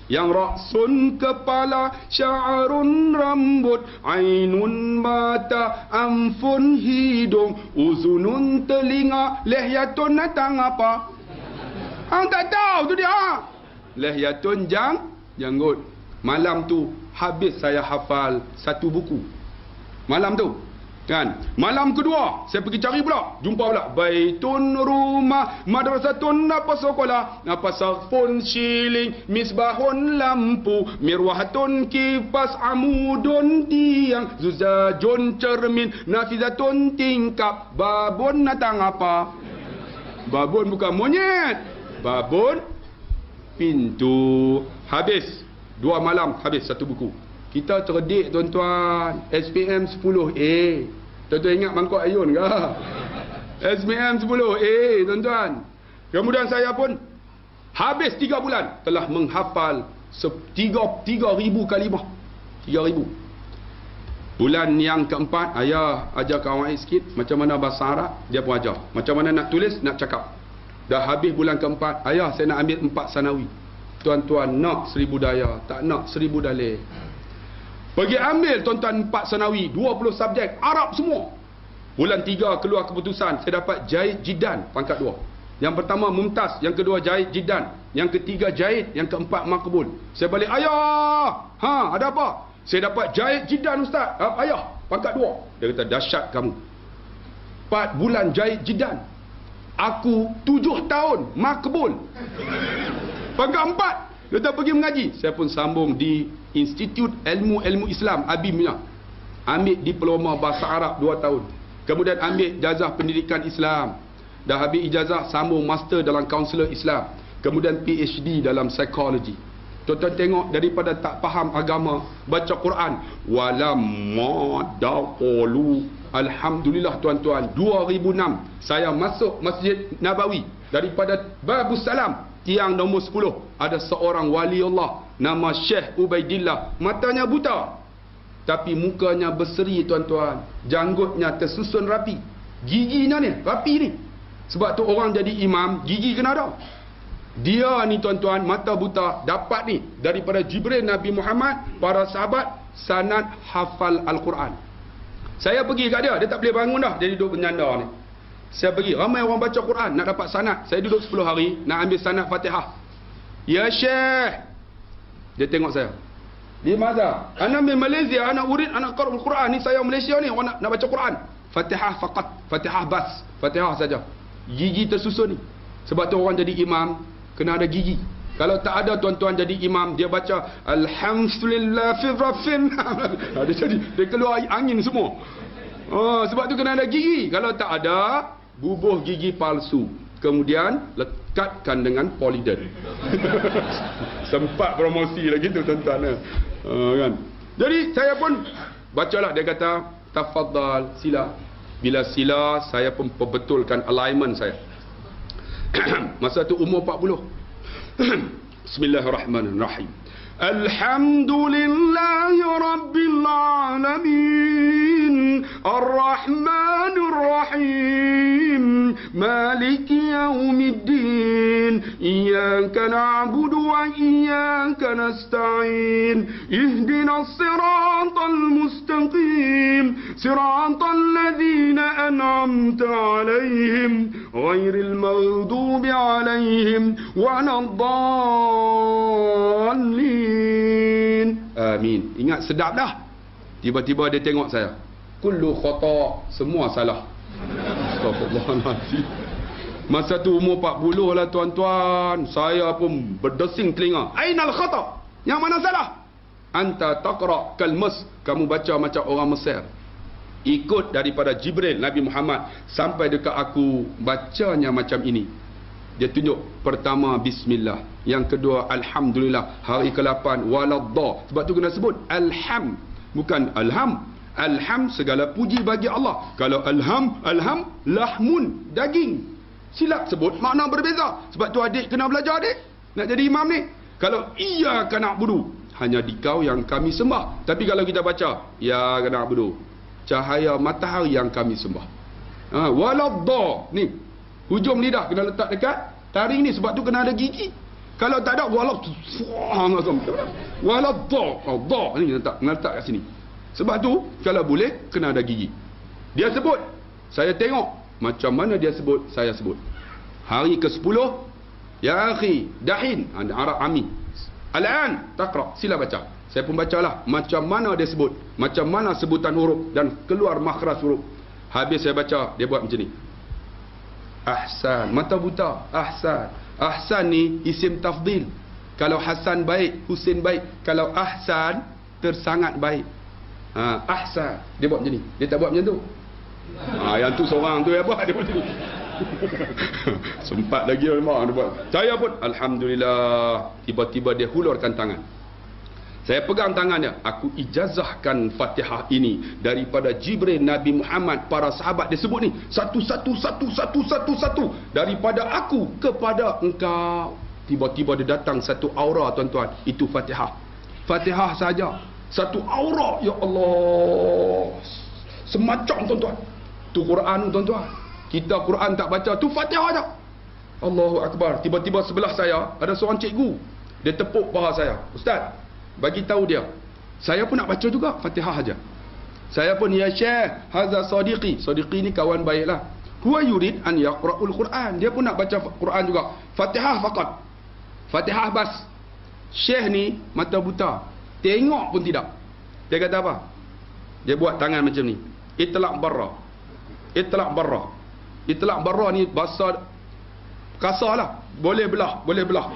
[SPEAKER 1] Yang raksun kepala, sya'run rambut, ainun mata, amfun hidung, uzunun telinga, lehyatun natang apa? Hang tak tahu tu dia. Lehyatun janggut. Malam tu habis saya hafal satu buku. Malam tu kan. Malam kedua saya pergi cari pula, jumpa pula baitun rumah, madrasatun apa sekolah, apa sarfun shilling, misbahun lampu, mirwahatun kipas, amudun tiang, zuzajun cermin, nafizatun tingkap, babun natang apa? Babun bukan monyet, babun pintu. Habis 2 malam, habis satu buku. Kita cerdik tuan-tuan. SPM 10A. Tuan-tuan ingat Mangkuk Ayun ke? SPM 10A tuan-tuan. Kemudian saya pun habis 3 bulan telah menghafal 3,000 kalimah. 3,000. Bulan yang keempat, ayah ajar kawan sikit macam mana bahasa Arab, dia pun ajar. Macam mana nak tulis, nak cakap. Dah habis bulan keempat, ayah saya nak ambil 4 sanawi. Tuan-tuan nak 1000 daya, tak nak 1000 dalil. Pergi ambil tuan-tuan 4 sanawi, 20 subjek, Arab semua. Bulan 3 keluar keputusan, saya dapat Jahid Jiddan, pangkat 2. Yang pertama Mumtaz, yang kedua Jahid Jiddan, Yang ketiga jahit. Yang keempat makbul. Saya balik, ayah, ada apa? Saya dapat jahit jidan ustaz. Ayah, pangkat 2. Dia kata, dahsyat kamu. 4 bulan jahit jidan. Aku 7 tahun makbul. Pangkat 4. Dia tak pergi mengaji. Saya pun sambung di Institut Ilmu Islam, ABIM-nya. Ambil diploma bahasa Arab 2 tahun. Kemudian ambil ijazah pendidikan Islam. Dah habis ijazah, sambung master dalam kaunselor Islam. Kemudian PhD dalam psikologi. Tuan-tuan tengok, daripada tak faham agama, baca Quran. Walamma daqalu. Alhamdulillah tuan-tuan, 2006 saya masuk Masjid Nabawi. Daripada Babus Salam, tiang nombor 10, ada seorang wali Allah nama Syekh Ubaidillah. Matanya buta, tapi mukanya berseri tuan-tuan. Janggutnya tersusun rapi. Giginya ni rapi ni. Sebab tu orang jadi imam, gigi kena ada. Dia ni tuan-tuan, mata buta, dapat ni daripada Jibril Nabi Muhammad, para sahabat, sanad hafal Al-Quran. Saya pergi kat dia, dia tak boleh bangun dah, dia duduk bernyanda ni. Saya pergi, ramai orang baca Quran, nak dapat sanad. Saya duduk 10 hari, nak ambil sanad Fatihah. Ya Syekh, dia tengok saya. Di mana? Anak di Malaysia, anak urid, anak qara'ul Quran ni, saya Malaysia ni, orang nak baca Quran. Fatihah faqat, Fatihah bas, Fatihah saja. Gigi tersusun ni. Sebab tu orang jadi imam, kena ada gigi. Kalau tak ada tuan-tuan jadi imam, dia baca Alhamdulillah fi rafin. Dia jadi, dia keluar angin semua. Sebab tu kena ada gigi. Kalau tak ada, bubuh gigi palsu. Kemudian lekatkan dengan polydent. Sempat promosi lagi tu tuan-tuan. Kan? Jadi saya pun bacalah, dia kata tafadhal sila. Bila sila, saya pun perbetulkan alignment saya. Masa tu umur 40. Bismillahirrahmanirrahim. Alhamdulillahi Rabbil Alamin Ar-Rahmanir Rahim Maliki Yawmiddin Iyyaka na'budu wa iyyaka nasta'in Ihdinas siratal mustaqim Siratal ladzina an'amta 'alaihim ghairil maghdubi 'alaihim waladdallin. Amin. Ingat sedap dah. Tiba-tiba dia tengok saya. Kullu khata', semua salah. Astagfirullahaladzim. Masa tu umur 40 lah tuan-tuan. Saya pun berdesing telinga. Ainal khata'? Yang mana salah? Anta taqra' kalmas. Kamu baca macam orang Mesir. Ikut daripada Jibril Nabi Muhammad sampai dekat aku, bacanya macam ini. Dia tunjuk, pertama bismillah, yang kedua alhamdulillah, hari ke-8 waladdah. Sebab tu kena sebut alham, bukan alham. Alham segala puji bagi Allah. Kalau alham lahmun, daging. Silap sebut, makna berbeza. Sebab tu adik kena belajar adik, nak jadi imam ni. Kalau iyyaka na'budu, hanya di kau yang kami sembah. Tapi kalau kita baca iyyaka na'budu, cahaya matahari yang kami sembah. Waladdah ni, hujung lidah kena letak dekat taring ni. Sebab tu kena ada gigi. Kalau tak ada, waladdah ni kena letak kat sini. Sebab tu kalau boleh kena ada gigi. Dia sebut, saya tengok macam mana dia sebut, saya sebut. Hari ke-10, ya akhi dahin, Arab ami, al-an taqra, sila baca. Saya pun bacalah macam mana dia sebut, macam mana sebutan huruf dan keluar makhraj huruf. Habis saya baca, dia buat macam ni. Ahsan, mata buta, ahsan. Ahsan ni isim tafdil. Kalau Hasan baik, Husin baik. Kalau ahsan, tersangat baik. Ahsan, dia buat macam ni. Dia tak buat macam tu. Yang tu seorang tu yang buat, dia buat macam ni. Sempat lagi memang dia buat. Saya pun alhamdulillah, tiba-tiba dia hulurkan tangan. Saya pegang tangannya, aku ijazahkan Fatihah ini daripada Jibril Nabi Muhammad, para sahabat dia sebut ni, satu daripada aku kepada engkau. Tiba-tiba dia datang satu aura tuan-tuan, itu Fatihah. Fatihah saja, satu aura, ya Allah. Semacam tuan-tuan. Tu Quran tuan-tuan. Kita Quran tak baca, tu Fatihah aja. Allahu Akbar. Tiba-tiba sebelah saya ada seorang cikgu. Dia tepuk paha saya. Ustaz, bagi tahu dia, saya pun nak baca juga Fatihah aja. Saya pun, ya Syekh, hadza sadiqi. Sadiqi ni kawan baiklah. Huwa yurid an yaqra'ul Quran. Dia pun nak baca Quran juga. Fatihah faqat. Fatihah bas. Syekh ni mata buta. Tengok pun tidak. Dia kata apa? Dia buat tangan macam ni. Itlaq barra. Itlaq barra. Itlaq barra ni bahasa kasar lah. Boleh belah. Boleh belah.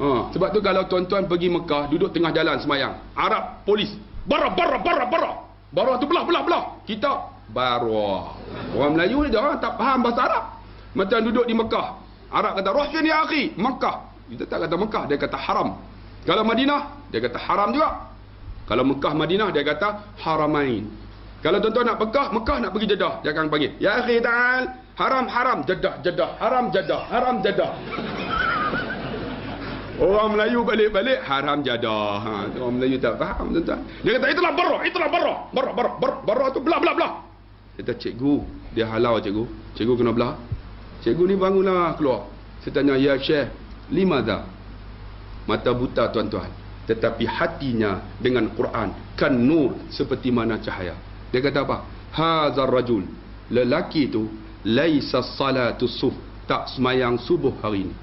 [SPEAKER 1] Sebab tu kalau tuan-tuan pergi Mekah, duduk tengah jalan semayang, Arab, polis, barra. Barra tu belah. Kita barra. Orang Melayu ni dia orang tak faham bahasa Arab. Macam duduk di Mekah, Arab kata roh ni akhi, Mekah. Kita tak kata Mekah, dia kata haram. Kalau Madinah, dia kata haram juga. Kalau Mekah Madinah, dia kata haramain. Kalau tuan-tuan nak Mekah nak pergi Jeddah, dia akan panggil, ya akhi ta'al, haram, Jeddah, haram, Jeddah. Orang Melayu balik haram Jeddah. Orang Melayu tak faham, tuan-tuan. Dia kata itulah barra tu belah. Kata cikgu, dia halau cikgu. Cikgu kena belah. Cikgu ni bangunlah keluar. Saya tanya, ya Syekh, limadha? Mata buta tuan-tuan, tetapi hatinya dengan Quran kan nur, seperti mana cahaya. Dia kata apa? Hazar rajul, lelaki tu laisa salatu suf, tak semayang subuh hari ini.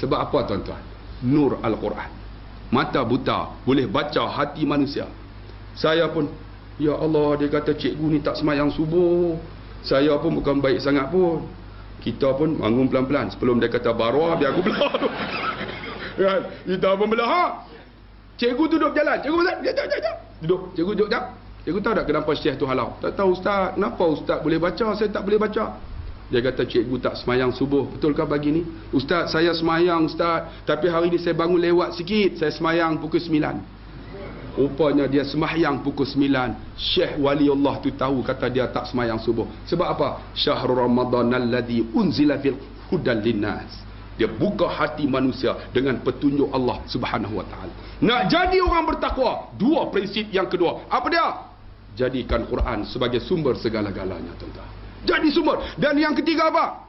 [SPEAKER 1] Sebab apa tuan-tuan? Nur Al-Quran. Mata buta boleh baca hati manusia. Saya pun, ya Allah, dia kata cikgu ni tak semayang subuh. Saya pun bukan baik sangat pun. Kita pun bangun pelan-pelan. Sebelum dia kata barwah, biar aku belah. Kan? Kita pun belah. Cikgu duduk jalan. Cikgu duduk. Cikgu duduk jap. Cikgu tahu tak kenapa Syekh tu halau? Tak tahu Ustaz. Kenapa Ustaz boleh baca? Saya tak boleh baca. Dia kata cikgu tak semayang subuh. Betulkah pagi ni? Ustaz, saya semayang Ustaz. Tapi hari ni saya bangun lewat sikit. Saya semayang pukul 9. Rupanya dia semayang pukul 9. Syekh Waliullah tu tahu, kata dia tak semayang subuh. Sebab apa? Syahrul Ramadan alladhi unzila fil hudan linnas. Dia buka hati manusia dengan petunjuk Allah Subhanahu wa taala. Nak jadi orang bertakwa, dua prinsip yang kedua. Apa dia? Jadikan Quran sebagai sumber segala-galanya, tuan-tuan. Jadi sumber. Dan yang ketiga apa?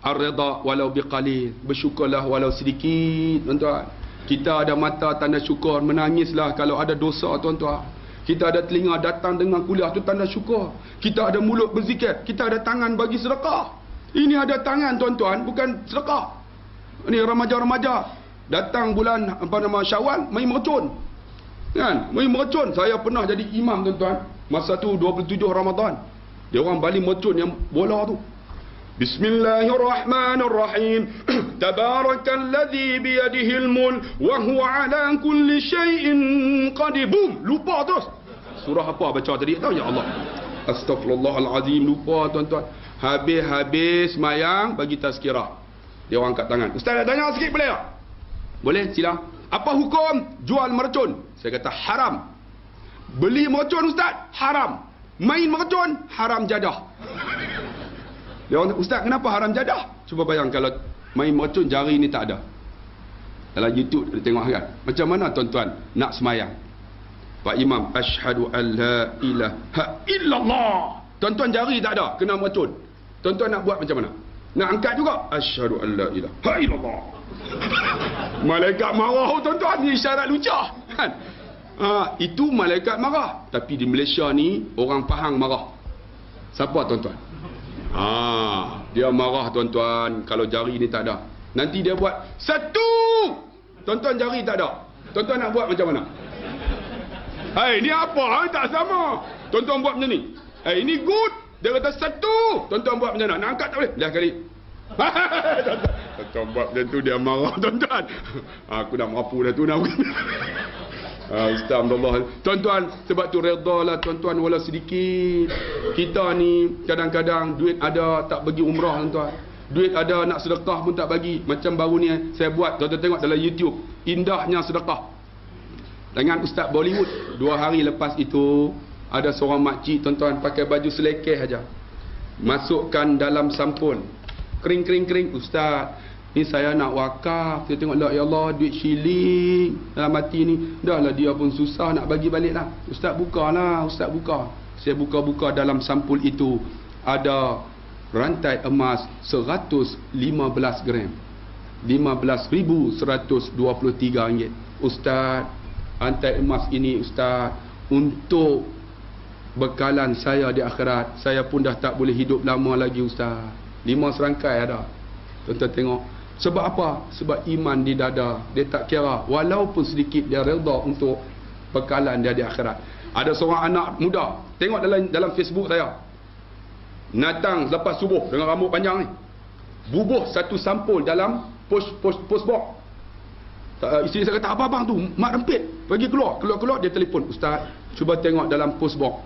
[SPEAKER 1] Ar-ridha walau biqalil. Bersyukurlah walau sedikit, tuan-tuan. Kita ada mata tanda syukur, menangislah kalau ada dosa, tuan-tuan. Kita ada telinga datang dengan kuliah, tu tanda syukur. Kita ada mulut berzikir, kita ada tangan bagi sedekah. Ini ada tangan, tuan-tuan, bukan sedekah. Ini remaja-remaja datang bulan Syawal main mercun. Kan? Main mercun. Saya pernah jadi imam, tuan-tuan. Masa tu 27 Ramadan. Dia orang balik mercun yang bola tu. Bismillahirrahmanirrahim. Tabarakalladzi biyadihil mulk wa huwa ala kulli syai'in qadir. Boom, lupa terus. Surah apa baca tadi? Tahu ya Allah. Astaghfirullahalazim, lupa, tuan-tuan. Habis mayang bagi tazkirah. Dia orang angkat tangan. Ustaz nak tanya sikit boleh tak? Boleh, sila. Apa hukum jual mercun? Saya kata haram. Beli mercun Ustaz, haram. Main mercun, haram jadah. Dia orang, Ustaz kenapa haram jadah? Cuba bayang kalau main mercun jari ni tak ada. Dalam YouTube dia tengok kan. Macam mana tuan-tuan nak semayang? Pak Imam, asyhadu an la ilaha illallah. Tuan-tuan jari tak ada, kena mercun. Tuan-tuan nak buat macam mana? Nak angkat juga, asyhadu an la ilaha illallah. Malaikat marah, tuan-tuan, ni isyarat lucah kan? Itu malaikat marah. Tapi di Malaysia ni orang Pahang marah. Siapa tuan-tuan? Dia marah, tuan-tuan, kalau jari ni tak ada. Nanti dia buat satu. Tuan-tuan jari tak ada. Tuan-tuan nak buat macam mana? Hai, ni apa? Tak sama. Tuan-tuan buat macam ni. Hai, ini good. Dia kata satu. Tuan-tuan buat macam mana? Nak angkat tak boleh? Lihat kali. Tuan-tuan buat macam tu, dia marah, tuan-tuan. Aku dah mampu dah tu nak. Ustaz Abdullah. Tuan-tuan, sebab tu redalah tuan-tuan walau sedikit. Kita ni kadang-kadang duit ada tak bagi umrah, tuan-tuan. Duit ada nak sedekah pun tak bagi. Macam baru ni saya buat, tuan-tuan tengok dalam YouTube. Indahnya sedekah. Dengan Ustaz Bollywood. 2 hari lepas itu ada seorang makcik, tuan-tuan, pakai baju selekeh aja. Masukkan dalam sampul. Kering. Ustaz, ni saya nak wakaf. Saya tengok, ya Allah, duit shilling dalam hati ni. Dah lah dia pun susah nak bagi balik lah. Ustaz bukalah, Ustaz buka. Saya buka-buka dalam sampul itu. Ada rantai emas 115 gram. 15,123 ringgit. Ustaz, rantai emas ini Ustaz untuk bekalan saya di akhirat. Saya pun dah tak boleh hidup lama lagi Ustaz. 5 serangkai ada. Tuan-tuan tengok. Sebab apa? Sebab iman di dada. Dia tak kira. Walaupun sedikit dia redha untuk bekalan dia di akhirat. Ada seorang anak muda. Tengok dalam Facebook saya. Datang lepas subuh dengan rambut panjang ni. Bubuh satu sampul dalam post box. Isteri saya kata, abang tu mak rempit. Pergi keluar dia telefon. Ustaz, cuba tengok dalam post box.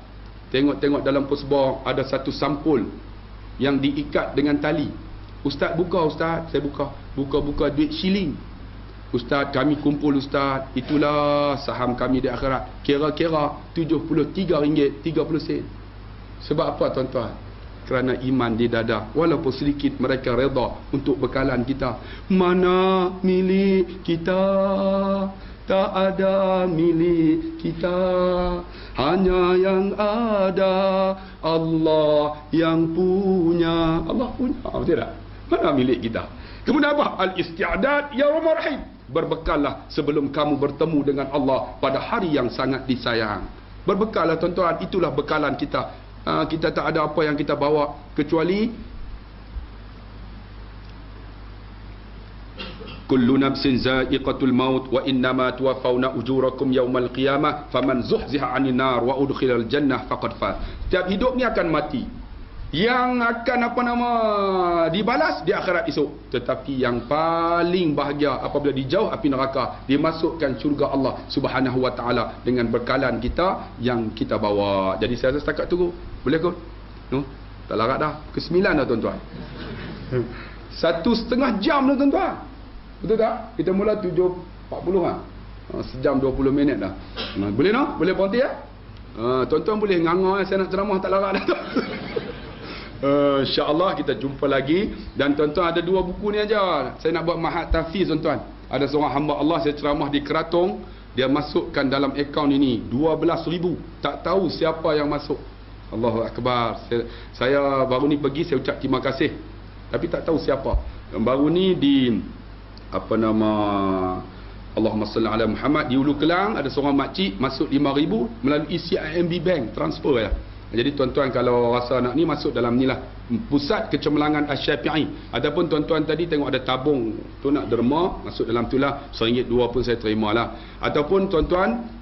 [SPEAKER 1] Tengok dalam post box ada satu sampul yang diikat dengan tali. Ustaz buka, Ustaz. Saya buka duit shilling. Ustaz, kami kumpul Ustaz. Itulah saham kami di akhirat. Kira-kira RM73.30. Sebab apa tuan-tuan? Kerana iman di dada. Walaupun sedikit mereka redha untuk bekalan kita. Mana milik kita? Tak ada milik kita. Hanya yang ada Allah yang punya. Allah punya. Betul tak? Mana milik kita? Kemudian apa? Al-isti'adad yaumur rahim. Berbekallah sebelum kamu bertemu dengan Allah pada hari yang sangat disayang. Berbekallah tuan-tuan. Itulah bekalan kita. Kita tak ada apa yang kita bawa kecuali kullu nafsin za'iqatul maut wa innama tuwaffawna ujurakum yawmal qiyamah faman zuhziha 'anil nar wa udkhilal jannah faqad faz. Setiap hidup ni akan mati. Yang akan dibalas di akhirat esok. Tetapi yang paling bahagia apabila dijauh api neraka, dimasukkan syurga Allah Subhanahu wa taala dengan bekalan kita yang kita bawa. Jadi saya rasa setakat tu boleh kot? No? Tak larat dah. Ke-9 dah tuan-tuan. 1,5 jam dah tuan-tuan. Betul tak? Kita mula 7.40 lah. Sejam 20 minit dah. Boleh no? Boleh berhenti ya? Tuan-tuan boleh nganga. Saya nak ceramah tak larat dah. InsyaAllah kita jumpa lagi. Dan tuan-tuan ada 2 buku ni aja. Saya nak buat mahat tahfiz tuan-tuan. Ada seorang hamba Allah, saya ceramah di Keratong. Dia masukkan dalam akaun ini 12,000. Tak tahu siapa yang masuk. Allahu Akbar. Saya baru ni pergi, saya ucap terima kasih. Tapi tak tahu siapa. Yang baru ni di Allahumma salli ala Muhammad, di Ulu Kelang ada seorang makcik masuk 5,000 melalui CIMB Bank transfer ya. Jadi tuan-tuan kalau rasa nak ni, masuk dalam ni lah, Pusat Kecemerlangan Asy-Syafi'i. Ataupun tuan-tuan tadi tengok ada tabung tu nak derma, masuk dalam tu lah, RM1, RM2 pun saya terima lah. Ataupun tuan-tuan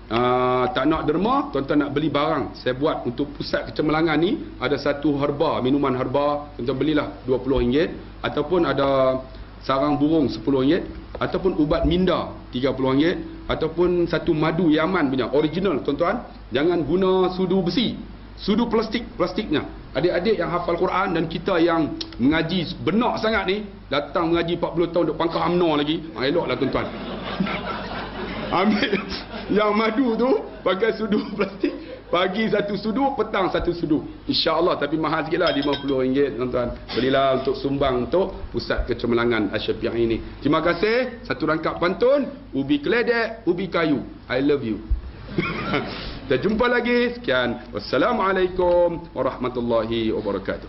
[SPEAKER 1] tak nak derma, tuan-tuan nak beli barang, saya buat untuk Pusat Kecemerlangan ni, ada satu herba, minuman herba, tuan-tuan belilah RM20. Ataupun ada sarang burung RM10. Ataupun ubat minda RM30. Ataupun satu madu Yaman punya original tuan-tuan. Jangan guna sudu besi, sudu plastiknya. Adik-adik yang hafal Quran dan kita yang mengaji benak sangat ni, datang mengaji 40 tahun duk pangkah UMNO lagi, eloklah tuan-tuan. Ambil yang madu tu pakai sudu plastik, pagi satu sudu, petang satu sudu, insya-Allah. Tapi mahal sikitlah, RM50 tuan-tuan. Belilah untuk sumbang untuk Pusat Kecemerlangan Asy-Syafi'i ini. Terima kasih. Satu rangkap pantun, ubi keledek, ubi kayu, I love you. Kita jumpa lagi. Sekian. Wassalamualaikum warahmatullahi wabarakatuh.